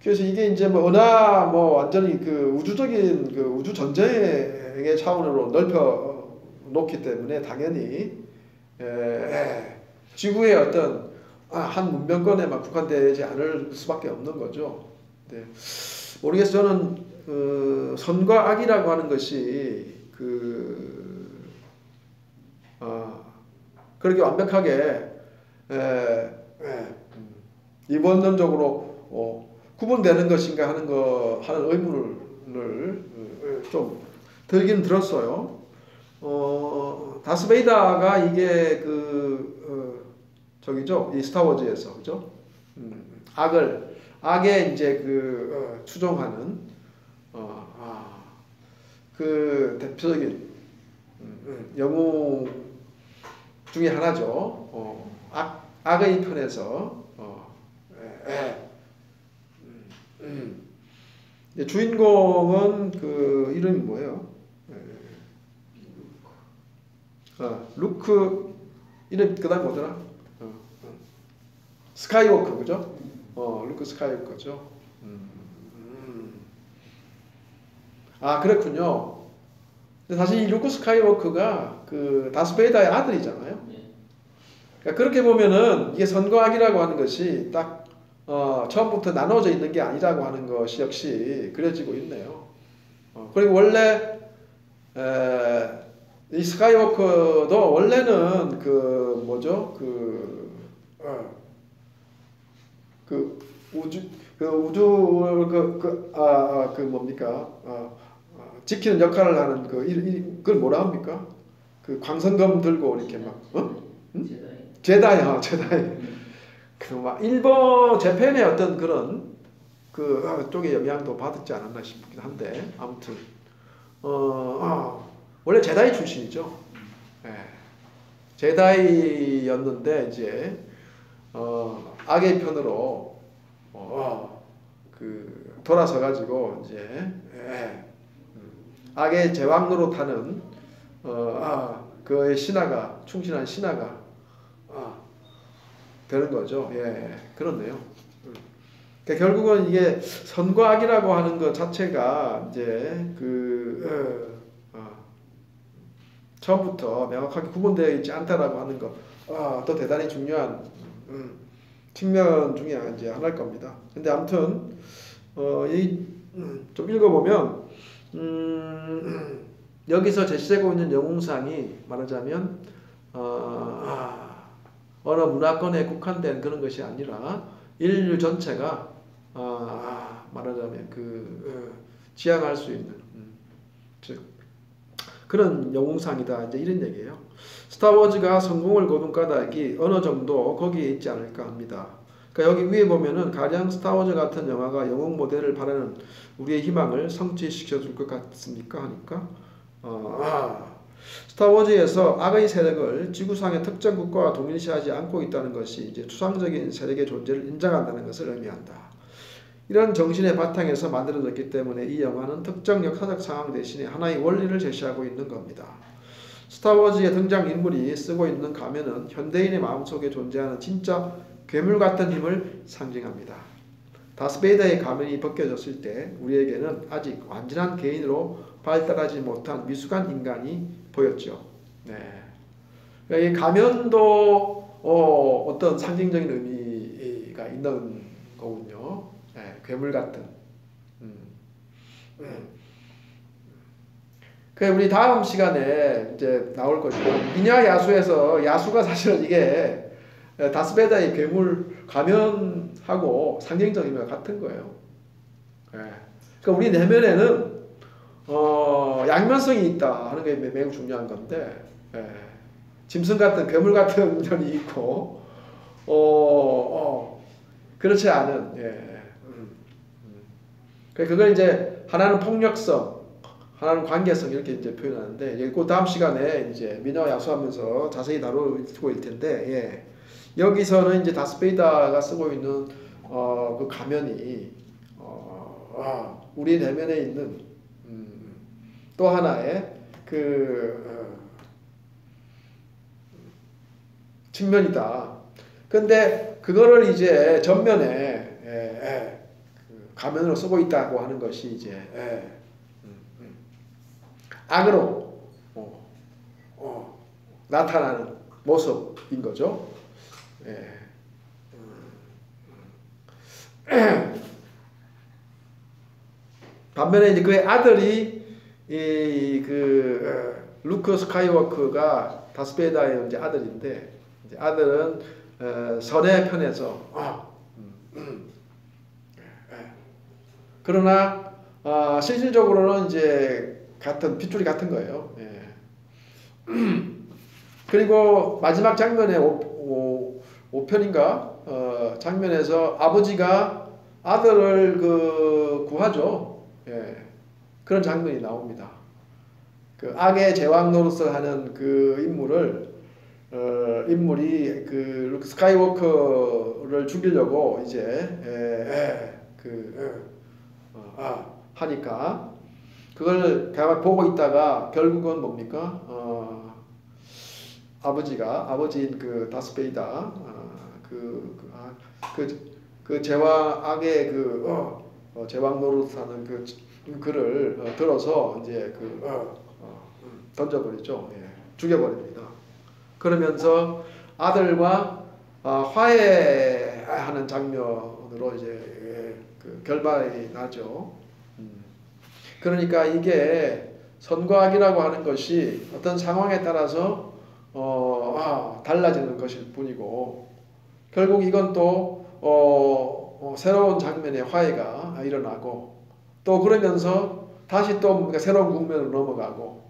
그래서 이게 이제 완전히 그 우주적인 그 우주 전쟁의 차원으로 넓혀 놓기 때문에 당연히 지구의 어떤 한 문명권에만 국한되지 않을 수밖에 없는 거죠. 네. 모르겠어요. 저는 선과 악이라고 하는 것이 그렇게 완벽하게 이원론적으로 구분되는 것인가 하는 의문을 좀 들긴 들었어요. 다스베이다가 이게 이 스타워즈에서 그죠? 악의 이제 추종하는 그 대표적인 영웅 중에 하나죠. 악의 편에서 주인공은 그 이름이 뭐예요? 루크 이름 그다음 뭐더라? 스카이워커 그죠? 루크 스카이워커죠. 그렇군요. 근데 사실 이 루크 스카이워커가 그 다스베이다의 아들이잖아요. 그러니까 그렇게 보면은 이게 선과 악이라고 하는 것이 딱 처음부터 나눠져 있는 게 아니라고 하는 것이 역시 그려지고 있네요. 그리고 원래 이 스카이워커도 원래는 지키는 역할을 하는 그걸 뭐라 합니까? 그 광선검 들고 이렇게 막 제다이. 일본 재팬의 어떤 그런 쪽의 영향도 받았지 않았나 싶긴 한데 아무튼 원래 제다이 출신이죠. 제다이였는데 이제 악의 편으로 돌아서 가지고 이제 악의 제왕 노릇하는 그의 신하가 충실한 신하가 되는 거죠. 그렇네요. 그러니까 결국은 이게 선과 악이라고 하는 것 자체가 이제 처음부터 명확하게 구분되어 있지 않다라고 하는 것, 또 대단히 중요한 측면 중에 이제 하나일 겁니다. 근데 아무튼 좀 읽어보면 여기서 제시되고 있는 영웅상이 말하자면 어느 문화권에 국한된 그런 것이 아니라 인류 전체가 말하자면 지향할 수 있는 즉 그런 영웅상이다 이제 이런 얘기예요. 스타워즈가 성공을 거둔 까닭이 어느 정도 거기에 있지 않을까 합니다. 그러니까 여기 위에 보면은 가령 스타워즈 같은 영화가 영웅 모델을 바라는 우리의 희망을 성취시켜 줄 것 같습니까? 하니까 스타워즈에서 악의 세력을 지구상의 특정 국가와 동일시하지 않고 있다는 것이 이제 추상적인 세력의 존재를 인정한다는 것을 의미한다. 이런 정신의 바탕에서 만들어졌기 때문에 이 영화는 특정 역사적 상황 대신에 하나의 원리를 제시하고 있는 겁니다. 스타워즈의 등장인물이 쓰고 있는 가면은 현대인의 마음속에 존재하는 진짜 괴물 같은 힘을 상징합니다. 다스베이더의 가면이 벗겨졌을 때 우리에게는 아직 완전한 개인으로 발달하지 못한 미숙한 인간이 보였죠. 네. 그러니까 이 가면도 어떤 상징적인 의미가 있는 거군요. 네, 괴물 같은. 그 우리 다음 시간에 이제 나올 거지만 미녀 야수에서 야수가 사실은 이게 다스베이더의 괴물 가면하고 상징적 의미가 같은 거예요. 예. 그러니까 우리 내면에는 양면성이 있다 하는 게 매우 중요한 건데, 예. 짐승 같은 괴물 같은 면이 있고, 그렇지 않은, 예. 그걸 이제 하나는 폭력성, 하나는 관계성 이렇게 이제 표현하는데, 그 다음 시간에 이제 미녀 야수하면서 자세히 다루고 있을 텐데, 예. 여기서는 이제 다스베이더가 쓰고 있는 그 가면이 우리 내면에 있는 또 하나의 그 측면이다. 근데 그거를 이제 전면에 그 가면으로 쓰고 있다고 하는 것이 이제 악으로 나타나는 모습인 거죠. 예. 반면에 이제 그의 아들이 루크 스카이워크가 다스베이더의 이제 아들인데, 이제 아들은 선의 편에서 그러나 실질적으로는 이제 같은 핏줄이 같은 거예요. 예. 그리고 마지막 장면에 5편인가 장면에서 아버지가 아들을 구하죠. 예. 그런 장면이 나옵니다. 그 악의 제왕 노릇을 하는 그 인물이 그 루크 스카이워커를 죽이려고 이제 하니까 그걸 보고 있다가 결국은 뭡니까? 아버지인 그 다스베이더 그 제왕 악의 제왕 노릇하는 그를 들어서 이제 던져버리죠. 예, 죽여버립니다. 그러면서 아들과 화해하는 장면으로 이제 결말이 나죠. 그러니까 이게 선과 악이라고 하는 것이 어떤 상황에 따라서 달라지는 것일 뿐이고, 결국 이건 또 새로운 장면의 화해가 일어나고, 또 그러면서 다시 또 새로운 국면으로 넘어가고,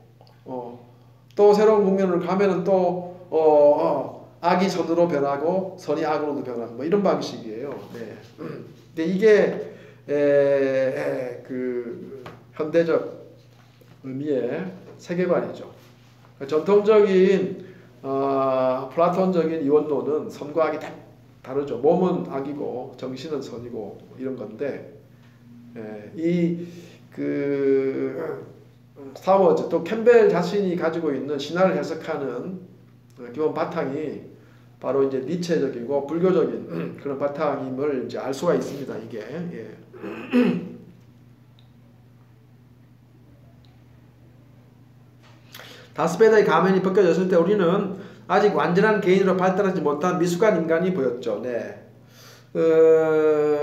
또 새로운 국면으로 가면은 또 악이 선으로 변하고 선이 악으로도 변하고 뭐 이런 방식이에요. 네. 근데 이게 그 현대적 의미의 세계관이죠. 전통적인 플라톤적인 이원론은 선과 악이 다르죠. 몸은 악이고 정신은 선이고 이런 건데, 스타워즈 또 캠벨 자신이 가지고 있는 신화를 해석하는 기본 바탕이 바로 이제 니체적이고 불교적인 그런 바탕임을 이제 알 수가 있습니다. 이게. 예. 다스베이더의 가면이 벗겨졌을 때 우리는 아직 완전한 개인으로 발달하지 못한 미숙한 인간이 보였죠. 네.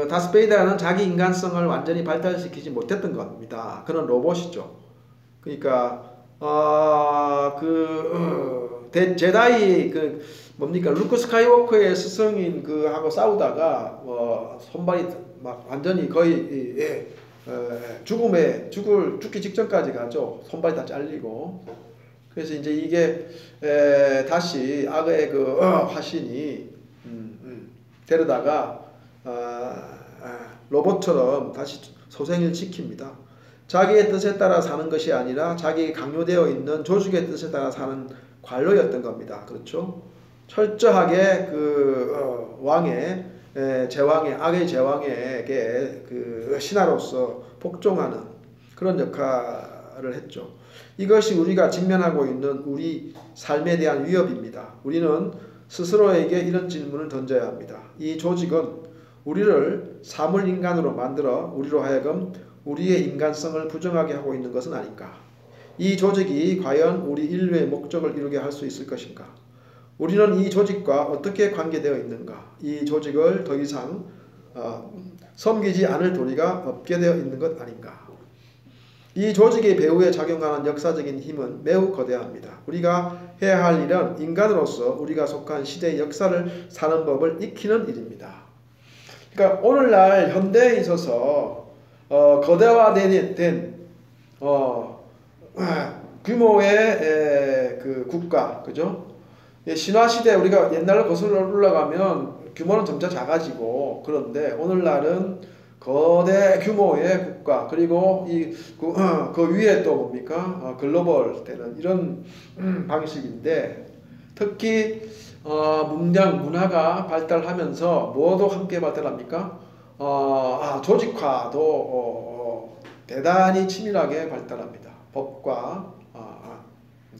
다스베이더는 자기 인간성을 완전히 발달시키지 못했던 겁니다. 그는 로봇이죠. 그러니까 제다이 뭡니까 루크 스카이워커의 스승인 하고 싸우다가 손발이 막 완전히 거의 죽기 직전까지 가죠. 손발이 다 잘리고. 그래서 이제 이게 다시 악의 화신이 데려다가 로봇처럼 다시 소생을 시킵니다. 자기의 뜻에 따라 사는 것이 아니라 자기에게 강요되어 있는 조직의 뜻에 따라 사는 관료였던 겁니다. 그렇죠? 철저하게 그 왕의 제왕의 악의 제왕에게 그 신하로서 복종하는 그런 역할을 했죠. 이것이 우리가 직면하고 있는 우리 삶에 대한 위협입니다. 우리는 스스로에게 이런 질문을 던져야 합니다. 이 조직은 우리를 사물 인간으로 만들어 우리로 하여금 우리의 인간성을 부정하게 하고 있는 것은 아닌가? 이 조직이 과연 우리 인류의 목적을 이루게 할 수 있을 것인가? 우리는 이 조직과 어떻게 관계되어 있는가? 이 조직을 더 이상 섬기지 않을 도리가 없게 되어 있는 것 아닌가? 이 조직의 배후에 작용하는 역사적인 힘은 매우 거대합니다. 우리가 해야 할 일은 인간으로서 우리가 속한 시대의 역사를 사는 법을 익히는 일입니다. 그러니까 오늘날 현대에 있어서 거대화된 규모의 그 국가, 그죠? 신화 시대 우리가 옛날로 거슬러 올라가면 규모는 점차 작아지고, 그런데 오늘날은 거대 규모의 국가, 그리고 그 위에 또 뭡니까? 글로벌 되는 이런 방식인데, 특히 문화가 발달하면서 뭐도 함께 발달합니까? 조직화도 대단히 치밀하게 발달합니다. 법과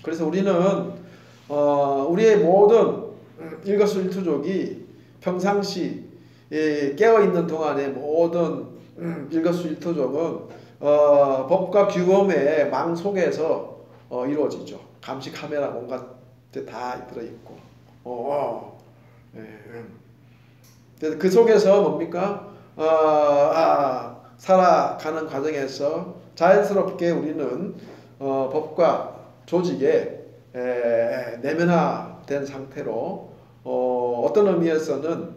그래서 우리는 우리의 모든 일거수일투족이 평상시 깨어있는 동안의 모든 일거수일투족은 법과 규범의 망 속에서 이루어지죠. 감시 카메라 온갖 데 다 들어있고 그래서 그 속에서 뭡니까? 살아가는 과정에서 자연스럽게 우리는 법과 조직에 내면화된 상태로 어떤 의미에서는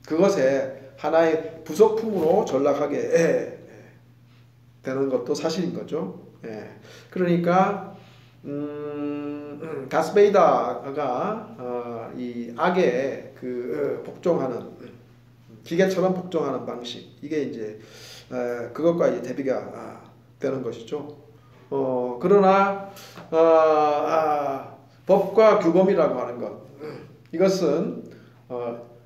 그것에 하나의 부속품으로 전락하게 되는 것도 사실인 거죠. 그러니까 다스베이다가 이 악에 복종하는 기계처럼 복종하는 방식, 이게 이제 그것과 이제 대비가 되는 것이죠. 그러나 법과 규범이라고 하는 것, 이것은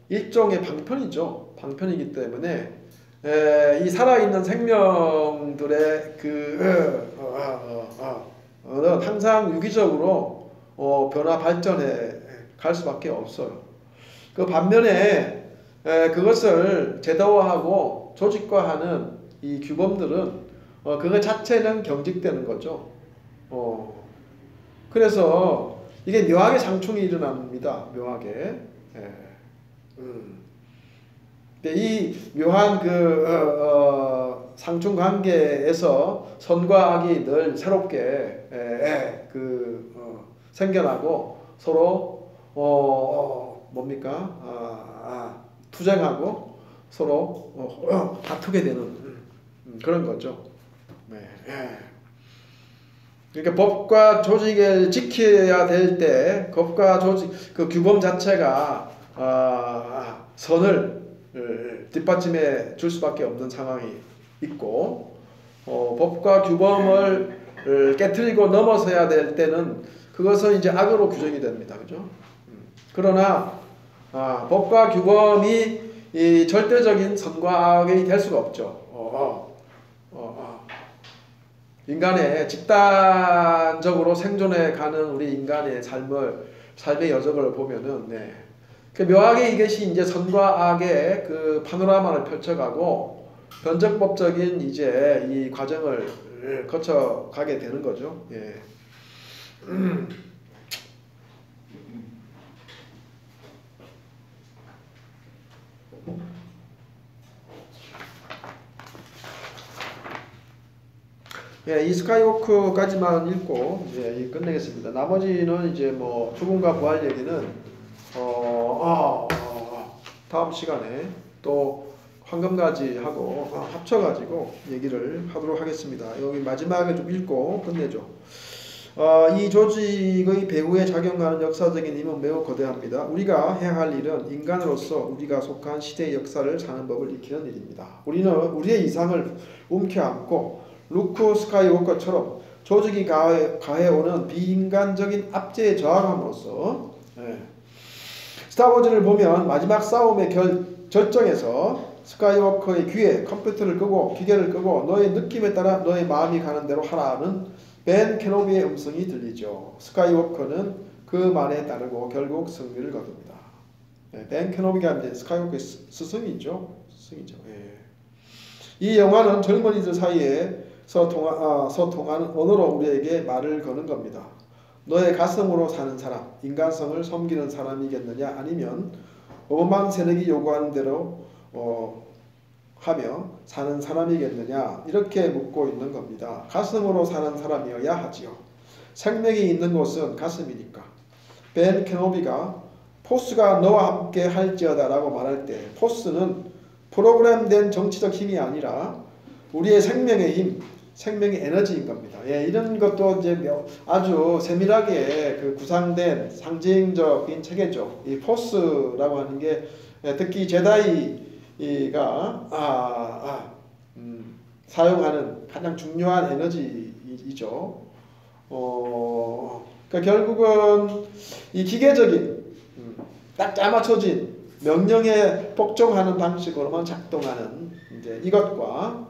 일종의 방편이죠. 방편이기 때문에 이 살아있는 생명들의 는 항상 유기적으로 변화 발전해 갈 수밖에 없어요. 그 반면에 그것을 제도화하고 조직화하는 이 규범들은 그거 자체는 경직되는 거죠. 그래서 이게 묘하게 상충이 일어납니다. 묘하게. 근데 이 묘한 상충 관계에서 선과 악이 늘 새롭게 생겨나고 서로 뭡니까? 투쟁하고 서로 다투게 되는 그런 거죠. 그러니까 법과 조직을 지켜야 될 때 법과 조직 그 규범 자체가 선을 뒷받침해 줄 수밖에 없는 상황이 있고, 법과 규범을 깨트리고 넘어서야 될 때는 그것은 이제 악으로 규정이 됩니다. 그죠? 그러나 법과 규범이 이 절대적인 선과 악이 될 수가 없죠. 인간의 집단적으로 생존해 가는 우리 인간의 삶의 여정을 보면은, 묘하게 이것이 이제 선과 악의 그 파노라마를 펼쳐가고 변적법적인 이제 이 과정을 거쳐가게 되는 거죠. 이 스카이워크까지만 읽고 끝내겠습니다. 나머지는 이제 뭐 죽음과 부활 얘기는 다음 시간에 또 황금가지하고 합쳐가지고 얘기를 하도록 하겠습니다. 여기 마지막에 좀 읽고 끝내죠. 이 조직의 배후에 작용하는 역사적인 힘은 매우 거대합니다. 우리가 해야 할 일은 인간으로서 우리가 속한 시대의 역사를 사는 법을 익히는 일입니다. 우리는 우리의 이상을 움켜안고 루크 스카이워커처럼 조직이 가해오는 비인간적인 압제에 저항함으로써 스타워즈를 보면 마지막 싸움의 절정에서 스카이워커의 귀에 컴퓨터를 끄고 기계를 끄고 너의 느낌에 따라 너의 마음이 가는 대로 하라는 벤 케노비의 음성이 들리죠. 스카이워커는 그 말에 따르고 결국 승리를 거둡니다. 벤 케노비가 이제 스카이워커의 스승이죠. 스승이죠. 이 영화는 젊은이들 사이에서 통하는 언어로 우리에게 말을 거는 겁니다. 너의 가슴으로 사는 사람, 인간성을 섬기는 사람이겠느냐, 아니면 오만 세력이 요구하는 대로 하며 사는 사람이겠느냐, 이렇게 묻고 있는 겁니다. 가슴으로 사는 사람이어야 하지요. 생명이 있는 곳은 가슴이니까. 벤 케노비가 포스가 너와 함께 할지어다 라고 말할 때 포스는 프로그램된 정치적 힘이 아니라 우리의 생명의 힘, 생명의 에너지인 겁니다. 이런 것도 이제 아주 세밀하게 그 구상된 상징적인 체계죠. 이 포스라고 하는 게 특히 제다이가 사용하는 가장 중요한 에너지이죠. 그러니까 결국은 이 기계적인 딱 짜맞춰진 명령에 복종하는 방식으로만 작동하는 이제 이것과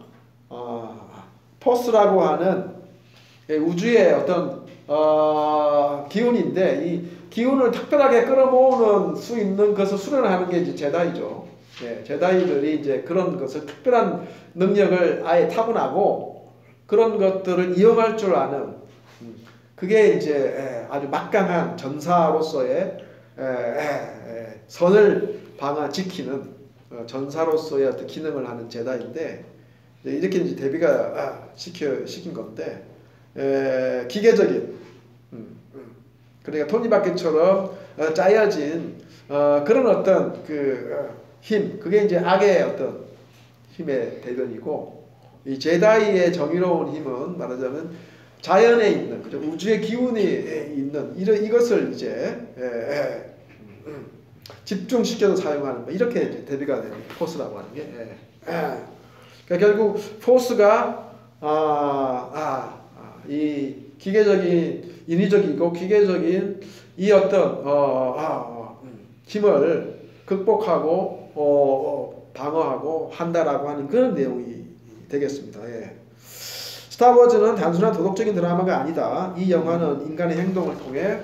포스라고 하는 우주의 어떤 기운인데, 이 기운을 특별하게 끌어모으는 수 있는 것을 수련하는 게 이제 제다이죠. 제다이들이 이제 그런 것을 특별한 능력을 아예 타고나고 그런 것들을 이용할 줄 아는, 그게 이제 아주 막강한 전사로서의 선을 지키는 전사로서의 어떤 기능을 하는 제다인데, 이렇게 이제 대비가 시킨 건데, 기계적인, 그러니까 톱니바퀴처럼 짜여진 그런 어떤 그 힘, 그게 이제 악의 어떤 힘의 대변이고, 이 제다이의 정의로운 힘은 말하자면 자연에 있는, 그죠? 우주의 기운이 있는 이것을 이제 집중시켜서 사용하는 거, 이렇게 이제 대비가 되는 포스라고 하는 게. 그러니까 결국 포스가 이 기계적인, 인위적이고 기계적인 이 어떤 힘을 극복하고 방어하고 한다라고 하는 그런 내용이 되겠습니다. 스타워즈는 단순한 도덕적인 드라마가 아니다. 이 영화는 인간의 행동을 통해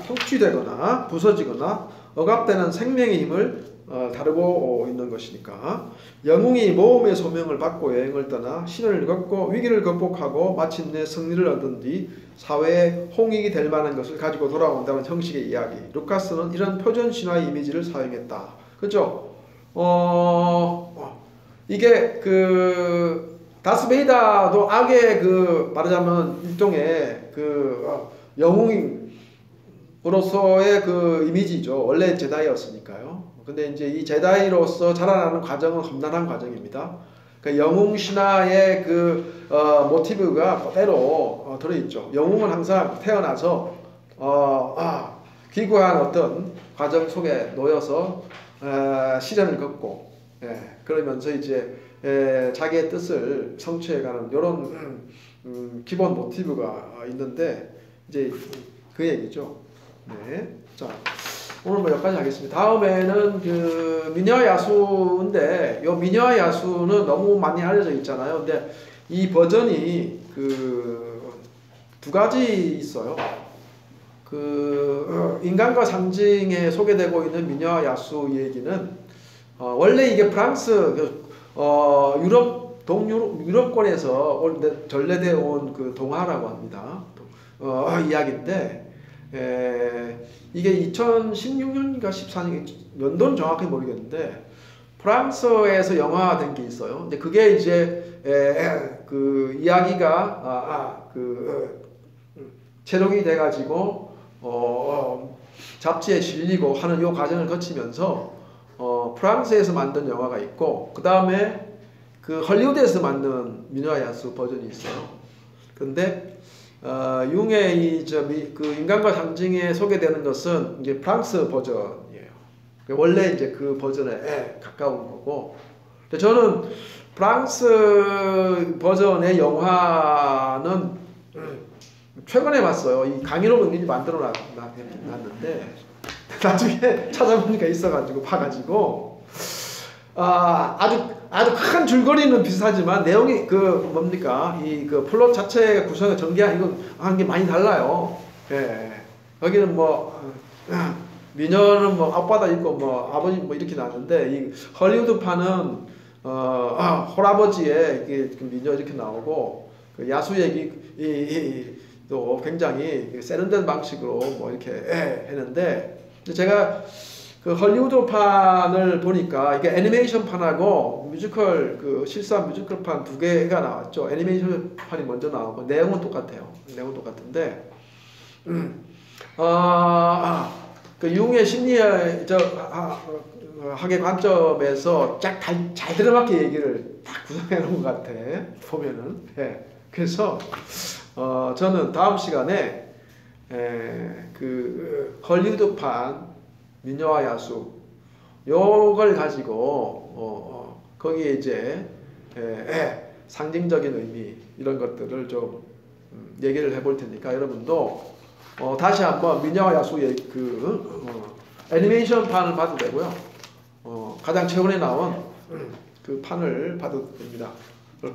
성취되거나 부서지거나 억압되는 생명의 힘을 다루고 있는 것이니까, 영웅이 모험의 소명을 받고 여행을 떠나 신을 걷고 위기를 극복하고 마침내 승리를 얻은 뒤 사회에 홍익이 될 만한 것을 가지고 돌아온다는 형식의 이야기. 루카스는 이런 표준 신화의 이미지를 사용했다. 그렇죠? 이게 그 다스베이다도 악의 그 말하자면 일종의 그 영웅으로서의 그 이미지죠. 원래 제다이였으니까요. 근데 이제 이 제다이로서 자라나는 과정은 험난한 과정입니다. 그러니까 영웅 신화의 그 모티브가 그대로 들어있죠. 영웅은 항상 태어나서 기구한 어떤 과정 속에 놓여서 시련을 겪고, 그러면서 이제 자기의 뜻을 성취해가는 이런 기본 모티브가 있는데, 이제 그 얘기죠. 자, 오늘 뭐 여기까지 하겠습니다. 다음에는 그 미녀 야수인데, 요 미녀 야수는 너무 많이 알려져 있잖아요. 근데 이 버전이 그 두 가지 있어요. 그 인간과 상징에 소개되고 있는 미녀 야수 얘기는 원래 이게 프랑스 유럽권에서 전래되어 온 그 동화라고 합니다. 이야기인데, 이게 2016년인가 14년, 연도는 정확히 모르겠는데 프랑스에서 영화화된 게 있어요. 근데 그게 이제 그 이야기가 체록이 돼가지고 잡지에 실리고 하는 요 과정을 거치면서 프랑스에서 만든 영화가 있고 그 다음에 그 헐리우드에서 만든 미녀와 야수 버전이 있어요. 근데 융의 그 인간과 상징에 소개되는 것은 이제 프랑스 버전이에요. 원래 이제 그 버전에 가까운 거고. 근데 저는 프랑스 버전의 영화는 최근에 봤어요. 이 강인호 의원이 만들어 놨는데 나중에 찾아보니까 있어가지고 봐가지고 아주 큰 줄거리는 비슷하지만 내용이 그 뭡니까 이 그 플롯 자체 구성의 전개한 이건 한 게 많이 달라요. 예. 거기는 뭐 미녀는 뭐 아빠다 있고 뭐 아버지 뭐 이렇게 나왔는데 이 헐리우드판은 홀아버지의 이게 미녀 이렇게 나오고 그 야수 얘기 또 굉장히 세련된 방식으로 뭐 이렇게 했는데 제가 그 헐리우드판을 보니까 이게 애니메이션판하고 뮤지컬 그 실사 뮤지컬판 두 개가 나왔죠. 애니메이션판이 먼저 나오고 내용은 똑같아요. 내용은 똑같은데 그 융의 심리학 학의 관점에서 잘 들어맞게 얘기를 딱 구성해 놓은 것 같아. 보면은. 예. 그래서 저는 다음 시간에 그 헐리우드판 미녀와 야수 요걸 가지고 거기에 이제 상징적인 의미 이런 것들을 좀 얘기를 해볼 테니까 여러분도 다시 한번 미녀와 야수의 그 애니메이션판을 봐도 되고요. 가장 최근에 나온 그 판을 봐도 됩니다.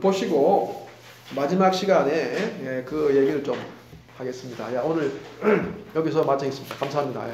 보시고 마지막 시간에 그 얘기를 좀 하겠습니다. 오늘 여기서 마치겠습니다. 감사합니다.